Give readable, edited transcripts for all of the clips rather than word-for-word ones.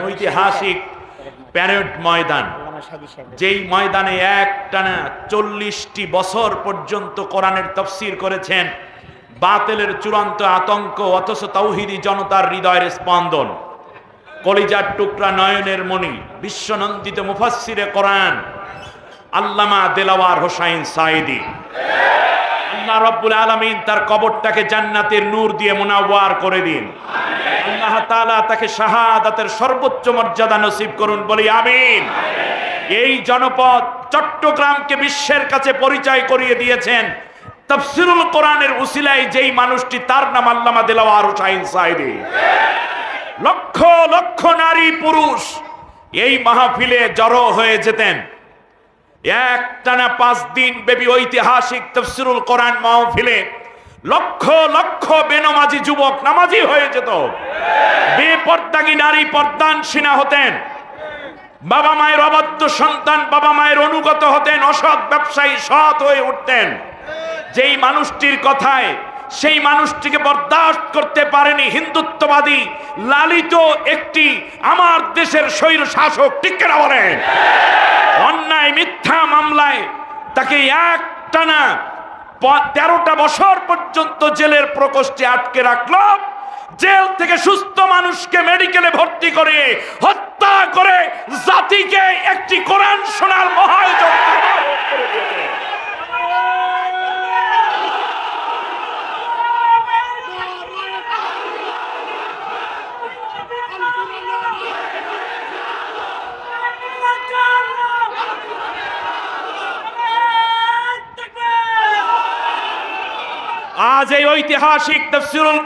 ঐতিহাসিক প্যারেড ময়দান, যেই ময়দানে একটানা 40টি বছর পর্যন্ত কোরআনের তাফসীর করেছেন, বাতিলের চূড়ান্ত আতঙ্ক অথচ তাওহীদি জনতার হৃদয়ের স্পন্দন, কলিজার টুকরা নয়নের মণি, বিশ্বনন্দিত মুফাসসিরে কোরআন আল্লামা দেলাওয়ার হোসাইন সাঈদী, আল্লাহ রাব্বুল আলামিন তার কবরটাকে জান্নাতের নূর দিয়ে মুনাওয়ার করে দিন। আল্লাহ তাআলা তাকে শাহাদাতের সর্বোচ্চ মর্যাদা নসিব করুন, বলি আমিন। এই জনপদ চট্টগ্রামকে বিশ্বের কাছে পরিচয় করিয়ে দিয়েছেন তাফসীরুল কোরআনের উসিলায় যেই মানুষটি, তার নাম আল্লামা দেলাওয়ার হোসাইন সাঈদী। লক্ষ লক্ষ নারী পুরুষ এই মাহফিলে জড়ো হয়ে যেতেন। একটানা 5 দিন ব্যাপী ঐতিহাসিক তাফসীরুল কোরআন মাহফিলে লক্ষ লক্ষ বেনামাজি যুবক নামাজি হয়ে যেত, বেপর্দাগী নারী পর্দানশীনা হতেন, বাবা মায়ের অবাধ্য সন্তান বাবা মায়ের অনুগত হতেন, অসৎ ব্যবসায়ী সৎ হয়ে উঠতেন। যেই মানুষটির কথায় সেই মানুষটিকে বরদাস্ত করতে পারেনি হিন্দুত্ববাদী লালিত একটি আমার দেশের স্বৈর শাসক, ঠিক কিনা বলেন? অন্যায় মিথ্যা মামলায় তাকে একটানা 13টা বছর পর্যন্ত জেলের প্রকোষ্ঠে আটকে রাখলো। জেল থেকে সুস্থ মানুষকে মেডিকেলে ভর্তি করে হত্যা করে জাতিকে একটি কোরআন শোনার মহায়োজন করে দিয়েছে। আজ এই ঐতিহাসিক তাফসীরুল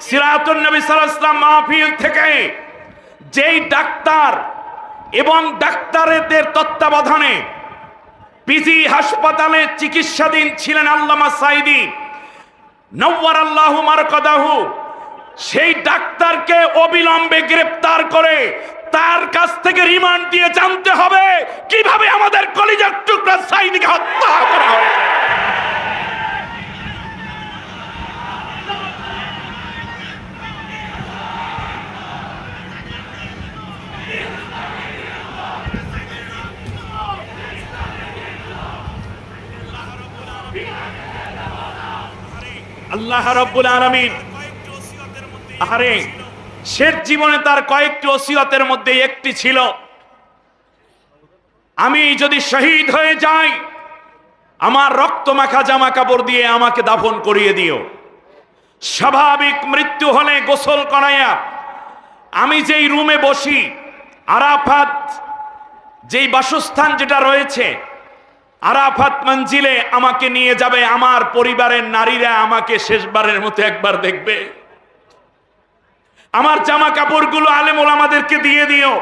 সিরাতুন নবী সাল্লাল্লাহু আলাইহি ওয়াসাল্লাম মাহফিল থেকে যেই ডাক্তার এবং ডাক্তারদের তত্ত্বাবধানে পিজি হাসপাতালে চিকিৎসাধীন ছিলেন আল্লামা সাঈদী নওয়ারাল্লাহু মারকাদাহু, সেই ডাক্তারকে অবিলম্বে গ্রেফতার করে তার কাছ থেকে রিমান্ড দিয়ে জানতে হবে কিভাবে আমাদের কলিজার টুকরা সাঈদীকে হত্যা করা হয়েছে। আল্লাহ রাব্বুল আলামিন আরে শেষ জীবনে তার কয়েকটি ওসিয়তের মধ্যে একটি ছিল, আমি যদি শহীদ হয়ে যাই আমার রক্ত মাখা জামা কাপড় দিয়ে আমাকে দাফন করিয়ে দিও, স্বাভাবিক মৃত্যু হলে গোসল করাইয়া আমি যেই রুমে বসি, আরাফাত যেই বাসস্থান যেটা রয়েছে আরাফাত মঞ্জিলে আমাকে নিয়ে যাবে, আমার পরিবারের নারীরা আমাকে শেষবারের মতো একবার দেখবে, আমার জামা কাপড়গুলো আলেম ওলামাদেরকে দিয়ে দিও,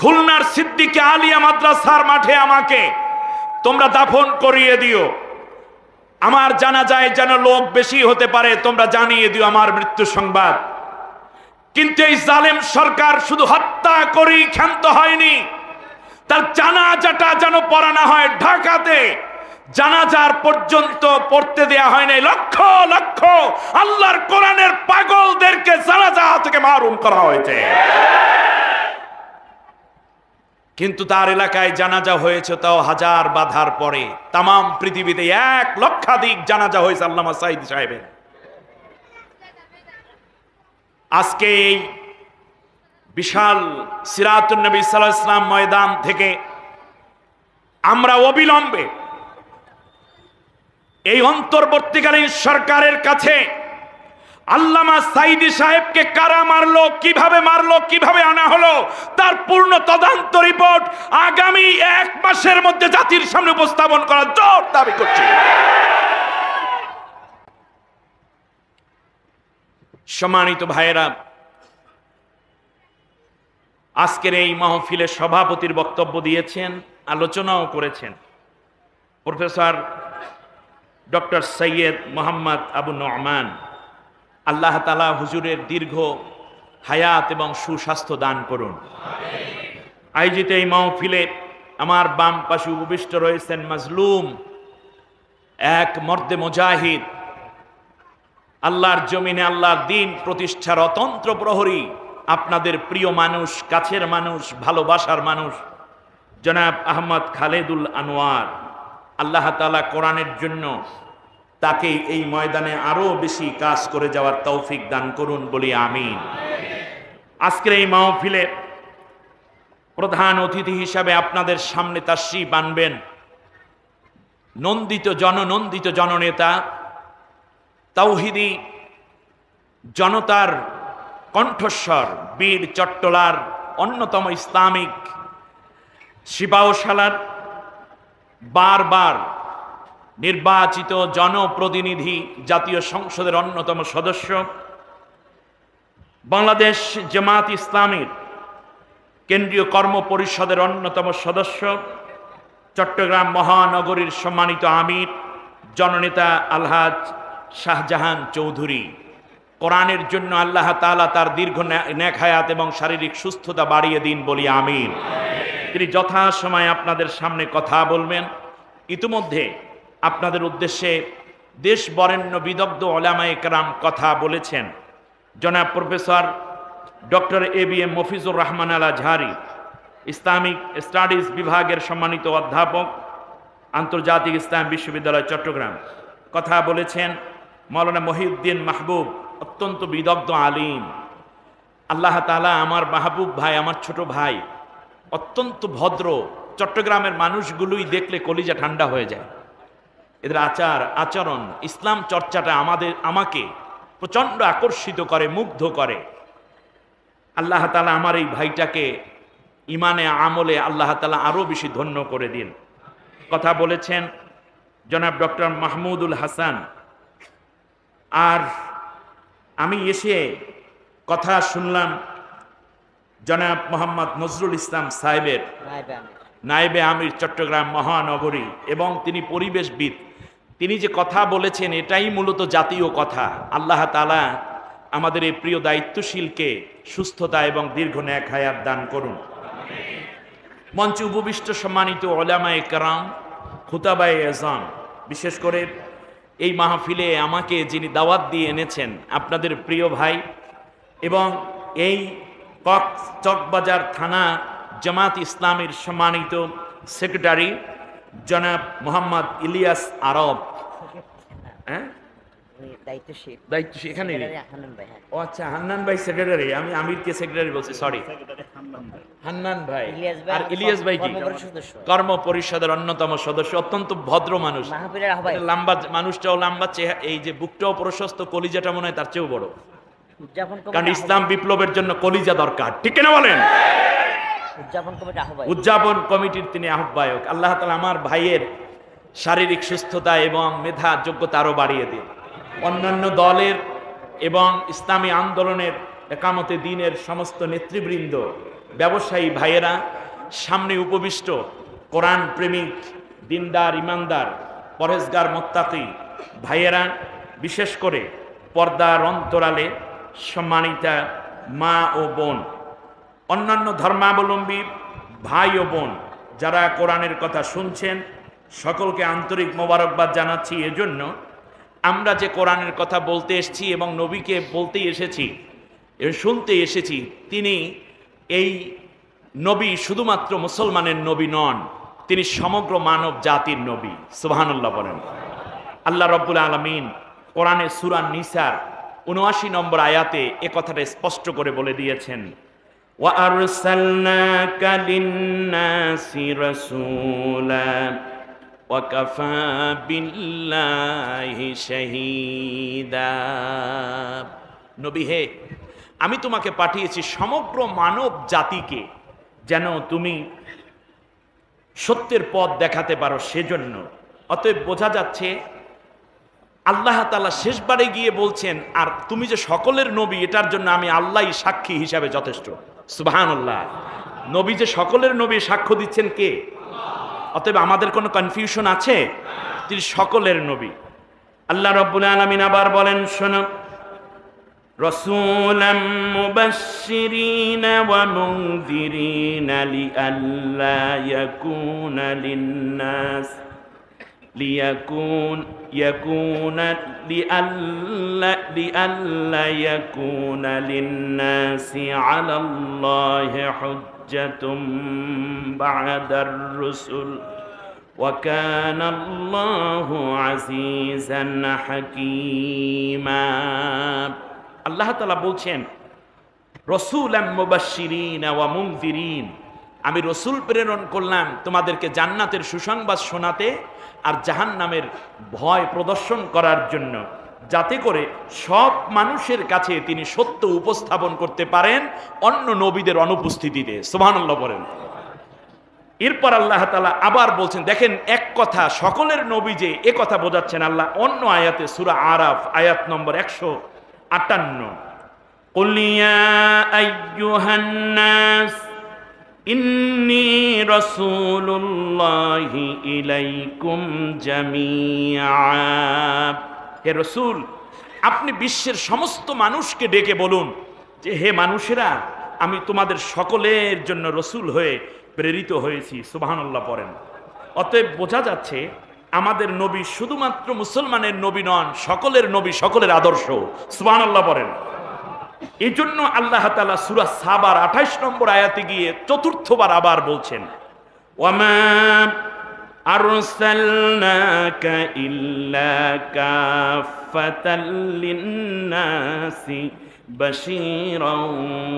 খুলনার সিদ্দিকে আলিয়া মাদ্রাসার মাঠে আমাকে তোমরা দাফন করিয়ে দিও, আমার জানাজায় যেন লোক বেশি হতে পারে তোমরা জানিয়ে দিও আমার মৃত্যু সংবাদ। কিন্তু এই জালেম সরকার শুধু হত্যা করেই ক্ষান্ত হয়নি, তার জানাজাটা যেন পড়ানো হয় ঢাকাতে, জানাজার পর্যন্ত পড়তে দেয়া হয় নাই। লক্ষ লক্ষ আল্লাহর কোরআনের পাগলদেরকে জানাজা থেকে মাহরুম করা হয়েছে। কিন্তু তার এলাকায় জানাজা হয়েছে তাও হাজার বাধার পরে। তাম পৃথিবীতে 1 লক্ষাধিক জানাজা হয়েছে আল্লামা সাঈদী সাহেবের। আজকে এই বিশাল সিরাতুন নবী সাল্লাল্লাহু আলাইহি ওয়াসাল্লাম ময়দান থেকে আমরা অবিলম্বে এই অন্তর্বর্তীকালীন সরকারের কাছে আল্লামা সাঈদী সাহেবকে কারা মারলো, কিভাবে আনা হলো তার পূর্ণ তদন্ত রিপোর্ট আগামী 1 মাসের মধ্যে জাতির সামনে উপস্থাপন করার জোর দাবি করছি। সম্মানিত ভাইয়েরা, আজকের এই মাহফিলের সভাপতির বক্তব্য দিয়েছেন, আলোচনাও করেছেন প্রফেসর ডক্টর সৈয়দ মোহাম্মদ আবু নোমান। আল্লাহ তাআলা হুজুরের দীর্ঘ হায়াত এবং সুস্বাস্থ্য দান করুন। আয়োজিত এই মাহফিলে আমার বাম পাশে উপবিষ্ট রয়েছেন মাজলুম এক মর্দে মুজাহিদ, আল্লাহর জমিনে আল্লাহর দ্বীন প্রতিষ্ঠার অতন্ত্র প্রহরী আপনাদের প্রিয় মানুষ, কাছের মানুষ, ভালোবাসার মানুষ জনাব আহমদ খালেদুল আনোয়ার, আল্লাহ তাআলা কোরআনের জন্য তাকে এই ময়দানে আরো বেশি কাজ করে যাওয়ার তৌফিক দান করুন বলি আমিন। আজকের এই মাহফিলে প্রধান অতিথি হিসাবে আপনাদের সামনে তাশরীফ আনবেন নন্দিত জননেতা, তাওহীদি জনতার কণ্ঠস্বর, বীর চট্টলার অন্যতম ইসলামিক সিপাহসালার বারবার নির্বাচিত জনপ্রতিনিধি, জাতীয় সংসদের অন্যতম সদস্য, বাংলাদেশ জামাত ইসলামীর কেন্দ্রীয় কর্ম পরিষদের অন্যতম সদস্য, চট্টগ্রাম মহানগরীর সম্মানিত আমির জননেতা আলহাজ শাহজাহান চৌধুরী, কোরআনের জন্য আল্লাহ তাআলা তার দীর্ঘ নেক হায়াত এবং শারীরিক সুস্থতা বাড়িয়ে দিন বলি আমিন। তিনি যথাসময়ে আপনাদের সামনে কথা বলবেন। ইতিমধ্যে আপনাদের উদ্দেশ্যে দেশ বরেণ্য বিদগ্ধ উলামায়ে কেরাম কথা বলেছেন। জনাব professor doctor ABM Mafizur Rahman Al Azhari, Islamic studies বিভাগের সম্মানিত অধ্যাপক, আন্তর্জাতিক ইসলাম বিশ্ববিদ্যালয় চট্টগ্রাম, কথা বলেছেন। মাওলানা মহিউদ্দিন মাহবুব, অত্যন্ত বিদগ্ধ আলিম। আল্লাহ তাআলা আমার মাহবুব ভাই, আমার ছোট ভাই, অত্যন্ত ভদ্র। চট্টগ্রামের মানুষগুলোই দেখলে কলিজা ঠান্ডা হয়ে যায়। এদের আচরণ, ইসলাম চর্চাটা আমাকে প্রচণ্ড আকর্ষিত করে, মুগ্ধ করে। আল্লাহ তাআলা আমার এই ভাইটাকে ইমানে আমলে আল্লাহ তাআলা আরো বেশি ধন্য করে দিন। কথা বলেছেন জনাব ডক্টর মাহমুদুল হাসান। আর আমি এসে কথা শুনলাম জনাব মোহাম্মদ নজরুল ইসলাম সাহেবের, নায়েবে আমির চট্টগ্রাম মহানগরী, এবং তিনি পরিবেশবিদ। তিনি যে কথা বলেছেন এটাই মূলত জাতীয় কথা। আল্লাহ তাআলা আমাদের এই প্রিয় দায়িত্বশীলকে সুস্থতা এবং দীর্ঘ নেক হায়াত দান করুন। মঞ্চে উপবিষ্ট সম্মানিত উলামায়ে কেরাম, খুতাবায়ে আযম, বিশেষ করে এই মাহফিলে আমাকে যিনি দাওয়াত দিয়ে এনেছেন, আপনাদের প্রিয় ভাই এবং এই চকবাজার থানা জামাত ইসলামীর সম্মানিত সেক্রেটারি জনাব মোহাম্মদ ইলিয়াস আরব, দায়িত্বশীল এখানে। ও আচ্ছা, হান্নান ভাই সেক্রেটারি, আমি আমিরকে সেক্রেটারি বলছি, সরি। হান্নান ভাই আর ইলিয়াস ভাই কি কর্ম পরিষদের অন্যতম সদস্য, অত্যন্ত ভদ্র মানুষ। লম্বা মানুষটাও লম্বা, এই যে বুকটাও প্রশস্ত, কলিজাটা মনে হয় তার চেয়েও বড়। কারণ ইসলাম বিপ্লবের জন্য কলিজা দরকার, ঠিক কিনা বলেন? উদযাপন কমিটির তিনি আহ্বায়ক। আল্লাহ তাআলা আমার ভাইয়ের শারীরিক সুস্থতা এবং মেধা যোগ্যতা আরো বাড়িয়ে দিন। অন্যান্য দলের এবং ইসলামী আন্দোলনের, একামতে দ্বীনের সমস্ত নেতৃবৃন্দ, ব্যবসায়ী ভাইয়েরা, সামনে উপবিষ্ট কোরআন প্রেমিক, দিনদার, ইমানদার, পরহেজগার, মুত্তাকি ভাইয়েরা, বিশেষ করে পর্দার অন্তরালে সম্মানিতা মা ও বোন, অন্যান্য ধর্মাবলম্বী ভাই ও বোন যারা কোরআনের কথা শুনছেন, সকলকে আন্তরিক মোবারকবাদ জানাচ্ছি। এজন্য আমরা যে কোরআনের কথা বলতে এসেছি এবং নবীকে বলতে এসেছি, শুনতে এসেছি, তিনি এই নবী শুধুমাত্র মুসলমানের নবী নন, তিনি সমগ্র মানব জাতির নবী। সুবহানাল্লাহ বলেন। আল্লাহ রাব্বুল আলামিন কোরআনে সূরা নিসার ৭৯ নম্বর আয়াতে এ কথাটা স্পষ্ট করে বলে দিয়েছেন, ওয়া আরসালনাকা লিন-নাসি রাসূলা ওয়া কাফা বিল্লাহি শাহীদা। নবী হে, আমি তোমাকে পাঠিয়েছি সমগ্র মানব জাতিকে, যেন তুমি সত্যের পথ দেখাতে পারো, সেজন্য। অতএব বোঝা যাচ্ছে আল্লাহ তাআলা শেষবারে গিয়ে বলছেন, আর তুমি যে সকলের নবী, এটার জন্য আমি আল্লাহই সাক্ষী হিসাবে যথেষ্ট। সুবহানাল্লাহ। নবী যে সকলের নবী, সাক্ষ্য দিচ্ছেন কে? অতএব আমাদের কোনো কনফিউশন আছে? তিনি সকলের নবী। আল্লাহ রাব্বুল আলামিন আবার বলেন, শোনো, রাসূলাম মুবাশশিরিনা ওয়া মুনযিরিনা লিআল্লা ইয়াকুনা লিন-নাস লিআল্লা ইয়াকুনা লিন-নাসি আলাল্লাহি হুজ্জাতুম বা'দার রুসুল ওয়া কানা আল্লাহু আজিজান হাকীমা। আল্লাহ তাআলা বলছেন, রাসূলাম মুবাশশিরিন ওয়া মুনযিরিন, আমি রসুল প্রেরণ করলাম তোমাদেরকে জান্নাতের সুসংবাদ শোনাতে আর জাহান্নামের ভয় প্রদর্শন করার জন্য, যাতে করে সব মানুষের কাছে তিনি সত্য উপস্থাপন করতে পারেন অন্য নবীদের অনুপস্থিতিতে। সুবহানাল্লাহ বলেন। এরপর আল্লাহ তাআলা আবার বলছেন, দেখেন এক কথা সকলের নবী যে এ কথা বোঝাচ্ছেন আল্লাহ অন্য আয়াতে সূরা আরাফ আয়াত নম্বর 158, কুল ইয়া আইয়ুহান নাস ইন্নী রাসূলুল্লাহি ইলাইকুম জামিআ। হে রাসূল, আপনি বিশ্বের সমস্ত মানুষকে ডেকে বলুন যে হে মানুষেরা, আমি তোমাদের সকলের জন্য রাসূল হয়ে প্রেরিত হয়েছি। সুবহানাল্লাহ পড়েন। অতএব বোঝা যাচ্ছে আমাদের নবী শুধুমাত্র মুসলমানের নবী নন, সকলের নবী, সকলের আদর্শ। সুবহানাল্লাহ পড়েন। এই জন্য আল্লাহ তাআলা সূরা সাবার 28 নম্বর আয়াতে গিয়ে চতুর্থবার আবার বলছেন, ওয়ামা আরসালনাকা ইল্লা কাফাতাল লিন-নাসি বাশীরাও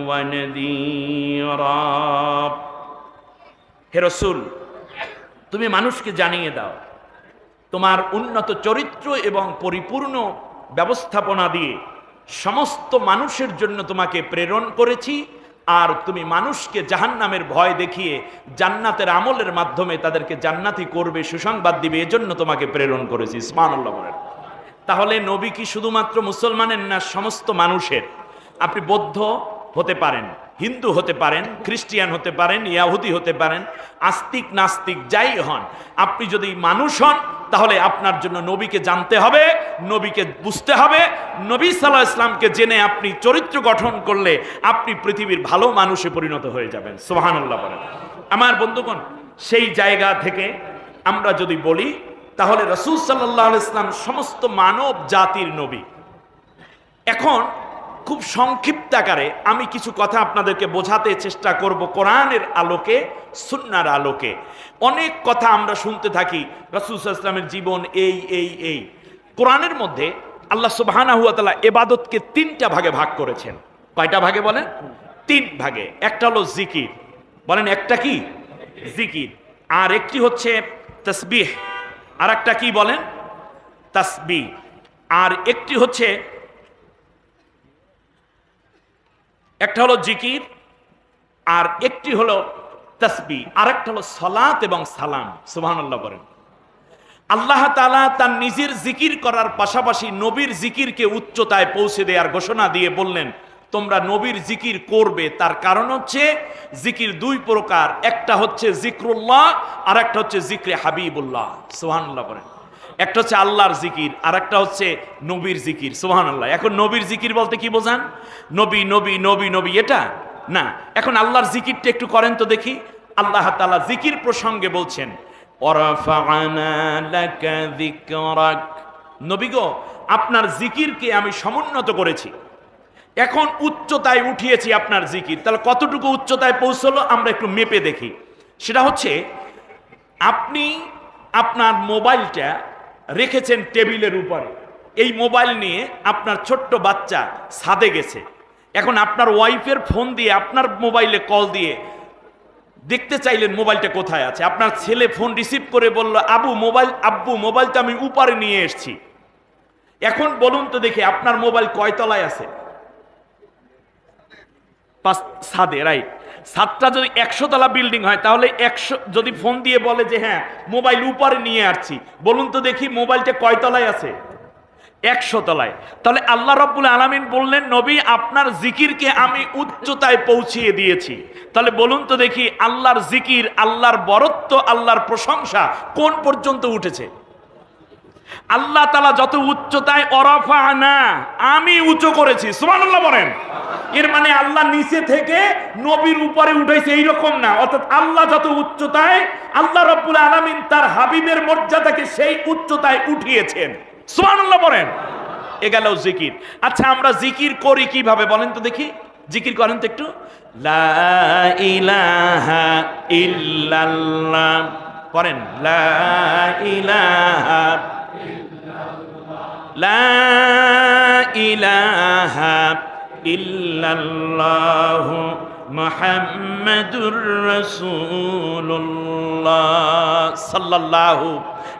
ওয়া নাযীরা। হে রাসূল, তুমি মানুষকে জানিয়ে দাও তোমার উন্নত চরিত্র এবং পরিপূর্ণ ব্যবস্থাপনা দিয়ে সমস্ত মানুষের জন্য তোমাকে প্রেরণ করেছি, আর তুমি মানুষকে জাহান্নামের ভয় দেখিয়ে জান্নাতের আমলের মাধ্যমে তাদেরকে জান্নাতি করবে, সুসংবাদ দিবে, এজন্য তোমাকে প্রেরণ করেছি। সুবহানাল্লাহ বলেন। তাহলে নবী কি শুধুমাত্র মুসলমানের না, সমস্ত মানুষের? আপনি বৌদ্ধ হতে পারেন, হিন্দু হতে পারেন, খ্রিস্টিয়ান হতে পারেন, ইয়াহুদি হতে পারেন, আস্তিক নাস্তিক যাই হন, আপনি যদি মানুষ হন তাহলে আপনার জন্য নবীকে জানতে হবে, নবীকে বুঝতে হবে। নবী সাল্লাল্লাহু আলাইহি ওয়াসাল্লামকে জেনে আপনি চরিত্র গঠন করলে আপনি পৃথিবীর ভালো মানুষে পরিণত হয়ে যাবেন। সুবহানাল্লাহ বলেন। আমার বন্ধুগণ, সেই জায়গা থেকে আমরা যদি বলি তাহলে রাসূল সাল্লাল্লাহু আলাইহি ওয়াসাল্লাম সমস্ত মানব জাতির নবী। এখন খুব সংক্ষিপ্ত আকারে আমি কিছু কথা আপনাদেরকে বোঝাতে চেষ্টা করব কোরআনের আলোকে, সুন্নাহর আলোকে। অনেক কথা আমরা শুনতে থাকি রাসূল সাল্লাল্লাহু আলাইহি ওয়াসাল্লামের জীবন এই। কোরআনের মধ্যে আল্লাহ সুবহানাহু ওয়া তাআলা ইবাদতকে 3টা ভাগে ভাগ করেছেন। কয়টা ভাগে বলেন? 3 ভাগে। একটা হলো জিকির, বলেন একটা কি? জিকির। আর একটি হচ্ছে তাসবিহ, আর একটা কি বলেন? তাসবিহ। আর একটি হচ্ছে, একটা হলো জিকির, আর একটি হলো তাসবিহ, আর একটা হলো সালাত এবং সালাম। সুবহানাল্লাহ বলেন। আল্লাহ তাআলা তার নিজের জিকির করার পাশাপাশি নবীর জিকিরকে উচ্চতায় পৌঁছে দেওয়ার ঘোষণা দিয়ে বললেন তোমরা নবীর জিকির করবে। তার কারণ হচ্ছে জিকির 2 প্রকার, একটা হচ্ছে জিক্রুল্লাহ আর একটা হচ্ছে জিক্রে হাবিবুল্লাহ। সুবহানাল্লাহ বলেন। একটা হচ্ছে আল্লাহর জিকির, আর একটা হচ্ছে নবীর জিকির। সুবহানাল্লাহ। এখন নবীর জিকির বলতে কি বোঝান? নবী নবী নবী নবী এটা না। এখন আল্লাহর জিকিরটা একটু করেন তো দেখি। আল্লাহ তাআলা জিকির প্রসঙ্গে বলছেন, ওয়ারাফা'না লাকা যিকরাক, নবী গো আপনার জিকিরকে আমি সমুন্নত করেছি, এখন উচ্চতায় উঠিয়েছি আপনার জিকির। তাহলে কতটুকু উচ্চতায় পৌঁছলো আমরা একটু মেপে দেখি। সেটা হচ্ছে আপনি আপনার মোবাইলটা রেখেছেন টেবিলের উপরে, এই মোবাইল নিয়ে আপনার ছোট্ট বাচ্চা ছাদে গেছে, এখন আপনার ওয়াইফের ফোন দিয়ে আপনার মোবাইলে কল দিয়ে দেখতে চাইলেন মোবাইলটা কোথায় আছে। আপনার ছেলে ফোন রিসিভ করে বলল আব্বু মোবাইলটা আমি উপরে নিয়ে এসেছি। এখন বলুন তো দেখি আপনার মোবাইল কয় তলায় আছে? ছাদে, রাইট। ছাদটা যদি 100 তলা বিল্ডিং হয় তাহলে 100 যদি ফোন দিয়ে বলে যে হ্যাঁ মোবাইল উপরে নিয়ে আসছি, বলুন তো দেখি মোবাইলটা কয় তলায় আছে? 100 তলায়। তাহলে আল্লাহ রাব্বুল আলামিন বললেন নবী আপনার জিকিরকে আমি উচ্চতায় পৌঁছিয়ে দিয়েছি। তাহলে বলুন তো দেখি আল্লাহর জিকির, আল্লাহর বরত্ব, আল্লাহর প্রশংসা কোন পর্যন্ত উঠেছে? আল্লাহ তাআলা যত উচ্চতায় অরাফানা, আমি উঁচু করেছি, সুবহানাল্লাহ বলেন। এর মানে আল্লাহ নিচে থেকে নবীর উপরে উঠাইছে এইরকম না, অর্থাৎ আল্লাহ যত উচ্চতায়, আল্লাহ রাব্বুল আলামিন তার হাবিবের মর্যাদাকে সেই উচ্চতায় উঠিয়েছেন, সুবহানাল্লাহ বলেন। এ গেল জিকির। আচ্ছা আমরা জিকির করি কিভাবে বলেন তো দেখি, জিকির করেন তো একটু। লা ইলাহা ইল্লাল্লাহ পড়েন, লা ইলাহা লা ইলাহা ইল্লাল্লাহু মুহাম্মাদুর রাসূলুল্লাহ সাল্লাল্লাহু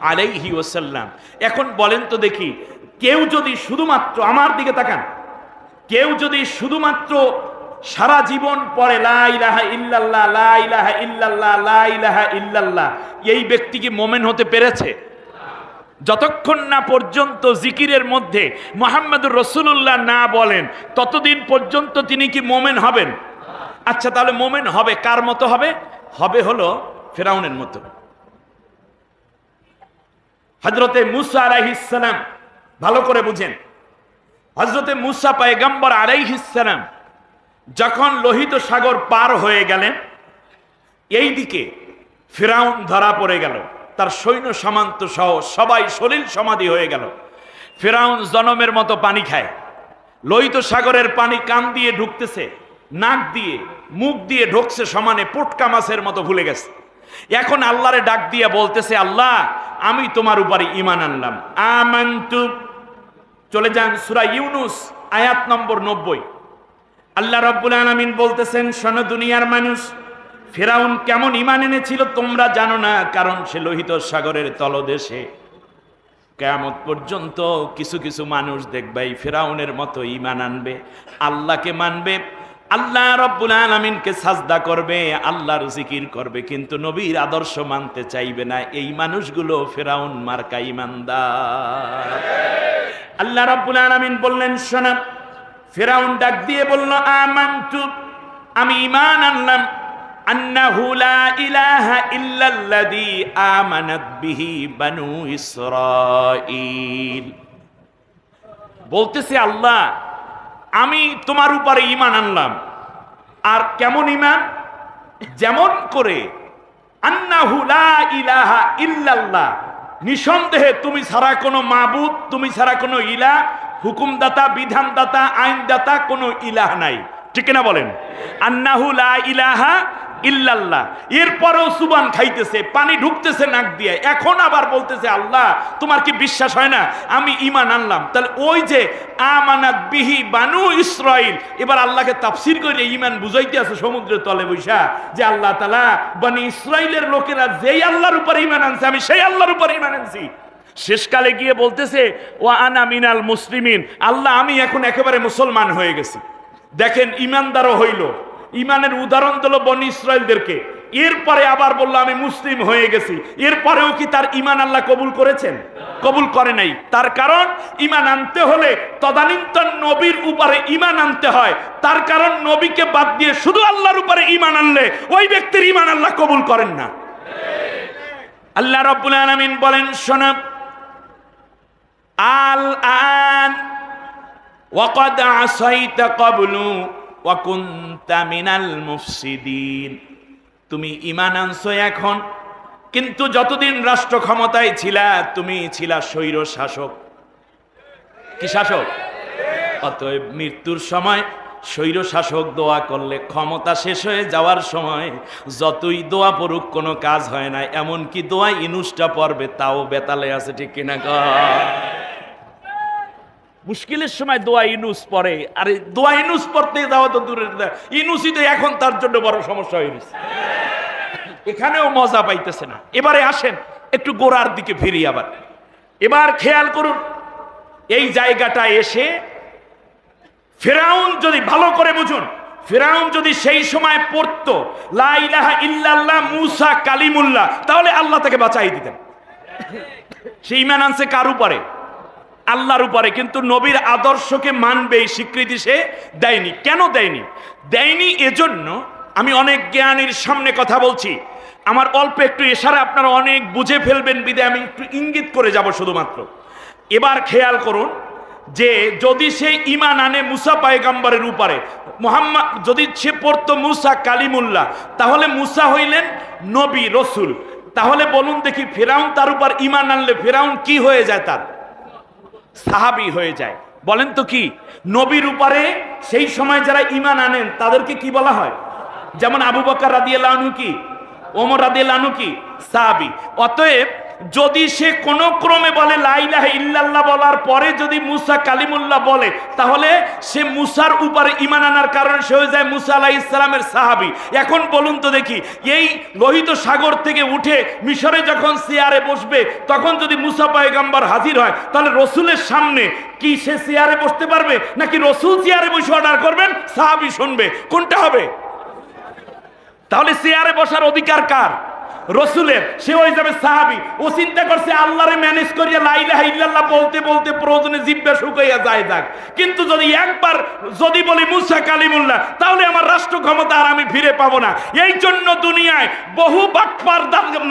আলাইহি ওয়াসাল্লাম। এখন বলেন তো দেখি, কেউ যদি শুধুমাত্র, আমার দিকে তাকান, কেউ যদি শুধুমাত্র সারা জীবন পড়ে লা ইলাহা ইল্লাল্লাহ, লা ইলাহা ইল্লাল্লাহ, লা ইলাহা ইল্লাল্লাহ, এই ব্যক্তি কি মুমিন হতে পেরেছে? যতক্ষণ না পর্যন্ত জিকিরের মধ্যে মুহাম্মদুর রাসূলুল্লাহ না বলেন ততদিন পর্যন্ত তিনি কি মুমিন হবেন? আচ্ছা তাহলে মুমিন হবে কার মতো হবে? হবে হলো ফিরআউনের মতো। হযরতে মূসা আলাইহিস সালাম, ভালো করে বুঝেন, হযরতে মূসা পয়গম্বর আলাইহিস সালাম যখন লোহিত সাগর পার হয়ে গেলেন, এই দিকে ফিরআউন ধরা পড়ে গেল, তার সৈন্য সামন্ত সহ সবাই সলিল সমাধি হয়ে গেল। ফিরআউন জনমের মতো পানি খায়, লোহিত সাগরের পানি কান দিয়ে ঢুকতেছে, নাক দিয়ে মুখ দিয়ে ঢুকছে সমানে, পোটকা মাছের মতো ভুলে গেছে। এখন আল্লাহরে ডাক দিয়ে বলতেছে, আল্লাহ আমি তোমার উপরে ঈমান আনলাম, আমানতু। চলে যান সূরা ইউনূস আয়াত নম্বর 90। আল্লাহ রাব্বুল আলামিন বলতেছেন, শোনো দুনিয়ার মানুষ, ফিরআউন কেমন ঈমান এনেছিল তোমরা জানো না, কারণ সে লোহিত সাগরের তলদেশে। কিয়ামত পর্যন্ত কিছু কিছু মানুষ দেখবে ফিরআউনের মতো ঈমান আনবে, আল্লাহকে মানবে, আল্লাহ রাব্বুল আলামিনকে সাজদা করবে, আল্লাহর জিকির করবে, কিন্তু নবীর আদর্শ মানতে চাইবে না। এই মানুষগুলো ফিরআউন মার্কা ঈমানদার। আল্লাহ রাব্বুল আলামিন বললেন, শোনো, ফিরআউন ডাক দিয়ে বলল, আমানতু, আমি ঈমান আনলাম, আন্নাহু লা ইলাহা ইল্লাল্লাযী আমানাত বিহি বানু ইসরাঈল। বলতেছে আল্লাহ আমি তোমার উপরে ঈমান আনলাম। আর কেমন ঈমান? যেমন করে আন্নাহু লা ইলাহা ইল্লাল্লাহ, নিঃসন্দেহে তুমি ছাড়া কোনো মাবুদ, তুমি ছাড়া কোনো ইলাহ, হুকুমদাতা, বিধানদাতা, আইনদাতা কোনো ইলাহ নাই, ঠিক না বলেন? আন্নাহু লা ইলাহা ইল্লাল্লাহ। এরপরেও সুবান খাইতেছে, পানি ঢুকতেছে নাক দিয়ে, এখন আবার বলতেছে আল্লাহ তোমার কি বিশ্বাস হয় না আমি ঈমান আনলাম? তাহলে ওই যে আমানাত বিহি বানু ইসরাঈল, এবার আল্লাহকে তাফসীর করে ঈমান বুঝাইতে আছে সমুদ্রের তলে বৈশা, যে আল্লাহ তাআলা বনি ইসরাঈলের লোকেরা যেই আল্লাহর উপর ঈমান আনছে আমি সেই আল্লাহর উপর ঈমান আনছি। শেষকালে গিয়ে বলতেছে ওয়া আনা মিনাল মুসলিমিন, আল্লাহ আমি এখন একেবারে মুসলমান হয়ে গেছি। দেখেন ঈমানদারও হইল, ঈমানের উদাহরণ দিল বনি ইসরাঈলদেরকে। এরপরে আবার বলল আমি মুসলিম হয়ে গেছি। এরপরেও কি তার ঈমান আল্লাহ কবুল করেছেন? কবুল করে নাই। তার কারণ ঈমান আনতে হলে তদানীন্তন নবীর উপরে ঈমান আনতে হয়। তার কারণ নবীকে বাদ দিয়ে শুধু আল্লাহর উপরে ঈমান আনলে ওই ব্যক্তির ঈমান আল্লাহ কবুল করেন না। আল্লাহ রাব্বুল আলামিন বলেন, শোনো, আল আন ওয়াকাদ আসাইতা ক্বাবলু ওয়া কুনতা মিনাল মুফসিদিন। তুমি ঈমান আনছো এখন, কিন্তু যতদিন রাষ্ট্র ক্ষমতায় ছিলা তুমি ছিলা স্বৈর শাসক। কি শাসক? অতএব মৃত্যুর সময় স্বৈর শাসক দোয়া করলে ক্ষমতা শেষ হয়ে যাওয়ার সময় যতই দোয়া পড়ুক কোনো কাজ হয় না। এমনকি দোয়া ইনুসটা পড়বে তাও বেতালে আছে, ঠিক কিনা? মুশকিলের সময় দোয়া ইনুস পড়ে, আর দোয়া ইনুস পড়তে যাওয়া তো দূরের, ইনুসই তো এখন তার জন্য বড় সমস্যা হয়ে গেছে। এখানেও মজা পাইতেছে না। এবারে আসেন একটু গোড়ার দিকে ফিরি আবার। এবার খেয়াল করুন, এই জায়গাটা এসে ফিরআউন যদি, ভালো করে বুঝুন, ফিরআউন যদি সেই সময় পড়তো লা ইলাহা ইল্লাল্লাহ মূসা কালিমুল্লাহ, তাহলে আল্লাহ তাকে বাঁচাই দিতেন। সে ঈমান আনছে কার উপরে? আল্লাহর উপরে। কিন্তু নবীর আদর্শকে মানবে এই স্বীকৃতি সে দেয়নি। কেন দেয়নি? দেয়নি এজন্য, আমি অনেক জ্ঞানীর সামনে কথা বলছি, আমার অল্প একটু ইশারা আপনারা অনেক বুঝে ফেলবেন বিদে আমি একটু ইঙ্গিত করে যাব শুধুমাত্র। এবার খেয়াল করুন যে যদি সে ঈমান আনে মুসা পয়গম্বরের উপরে, মুহাম্মদ যদি সে পড়তো মুসা কালিমুল্লাহ, তাহলে মুসা হইলেন নবী রসুল। তাহলে বলুন দেখি, ফিরাউন তার উপর ঈমান আনলে ফিরাউন কি হয়ে যায়? তার সাহাবী হয়ে যায়। বলেন তো কি? নবীর উপরে সেই সময় যারা ঈমান আনেন তাদেরকে কি বলা হয়? যেমন আবু বকর রাদিয়াল্লাহু আনহু কি, ওমর রাদিয়াল্লাহু আনহু কি সাহাবী। অতএব যদি সে কোনো ক্রমে বলে লা ইলাহা ইল্লাল্লাহ বলার পরে যদি মুসা কালিমুল্লাহ বলে, তাহলে সে মুসার উপরে ঈমান আনার কারণে সে হয়ে যায় মুসা আলাইহিস সালামের সাহাবী। এখন বলুন তো দেখি, এই লোহিত সাগর থেকে উঠে মিশরে যখন চেয়ারে বসবে, তখন যদি মুসা পয়গম্বর হাজির হয়, তাহলে রসুলের সামনে কি সে চেয়ারে বসতে পারবে, নাকি রসুল চেয়ারে বসে অর্ডার করবেন, সাহাবী শুনবে? কোনটা হবে? তাহলে চেয়ারে বসার অধিকার কার? রসুলের। সে হয়ে যাবে সাহাবী। ও চিন্তা করছে আল্লাহরে ম্যানেজ করিয়া লা ইলাহা ইল্লাল্লাহ বলতে বলতে প্রয়োজনে জিহ্বা শুকাইয়া যায় যাক, কিন্তু যদি একবার যদি বলি মুসা কালিমুল্লাহ, তাহলে আমার রাষ্ট্র ক্ষমতা আর আমি ফিরে পাবো না। এই জন্য দুনিয়ায় বহু বাটপার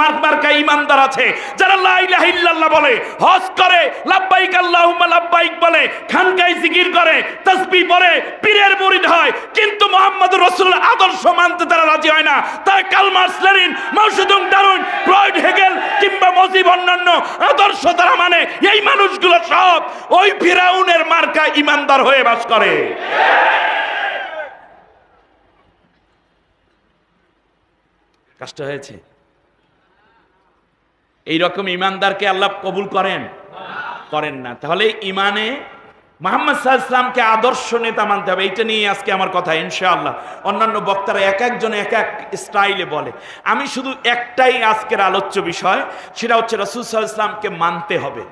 মার্কা ইমানদার আছে যারা লা ইলাহা ইল্লাল্লাহ বলে, হজ করে, লাব্বাইক আল্লাহুম্মা লাব্বাইক বলে, খানকায় জিকির করে, তাসবিহ পড়ে, পীরের মুরিদ হয়, কিন্তু মুহাম্মদুর রাসূলুল্লাহ আদর্শ মানতে তারা রাজি হয় না। তারা Karl Marx, Lenin, Mao Zedong, Darwin, Freud, Hegel কিংবা মজিব অন্যান্য আদর্শ তারা মানে। এই মানুষগুলো সব ওই ফিরাউনের মার্কা ইমানদার হয়ে বাস করে। কষ্ট হয়েছে? এইরকম ইমানদারকে আল্লাহ কবুল করেন? করেন না। তাহলে ইমানে মুহাম্মদ সাল্লাল্লাহু আলাইহি ওয়াসাল্লামকে আদর্শ নেতা মানতে হবে। এইটা নিয়ে আজকে আমার কথা ইনশাআল্লাহ। অন্যান্য বক্তারা এক একজন এক এক স্টাইলে বলে, আমি শুধু একটাই আজকের আলোচ্য বিষয়, সেটা হচ্ছে রাসূল সাল্লাল্লাহু আলাইহি ওয়াসাল্লামকে মানতে হবে।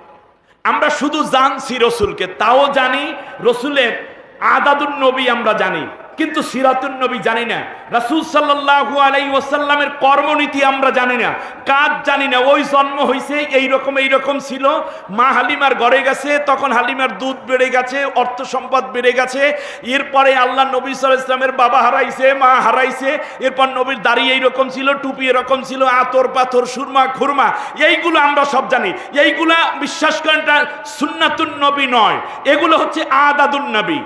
আমরা শুধু জানছি রসুলকে, তাও জানি রসুলের আদাদুন নবী আমরা জানি, কিন্তু সিরাতুন নবী জানি না। রাসূল সাল্লাল্লাহু আলাইহি ওয়াসাল্লামের কর্মনীতি আমরা জানি না, কাজ জানি না। ওই জন্ম হইছে এইরকম ছিল, মা হালিমার ঘরে গেছে, তখন হালিমার দুধ বেড়ে গেছে, অর্থ সম্পদ বেড়ে গেছে। এরপরে আল্লাহ নবী সাল্লাল্লাহু আলাইহি ওয়াসাল্লামের বাবা হারাইছে, মা হারাইছে। এরপর নবীর দাড়ি এইরকম ছিল, টুপি এরকম ছিল, আতর পাথর সুরমা খুরমা, এইগুলো আমরা সব জানি। এইগুলা বিশ্বাস করেন না, সুন্নাতুন নবী নয়, এগুলো হচ্ছে আদাদুন নবী।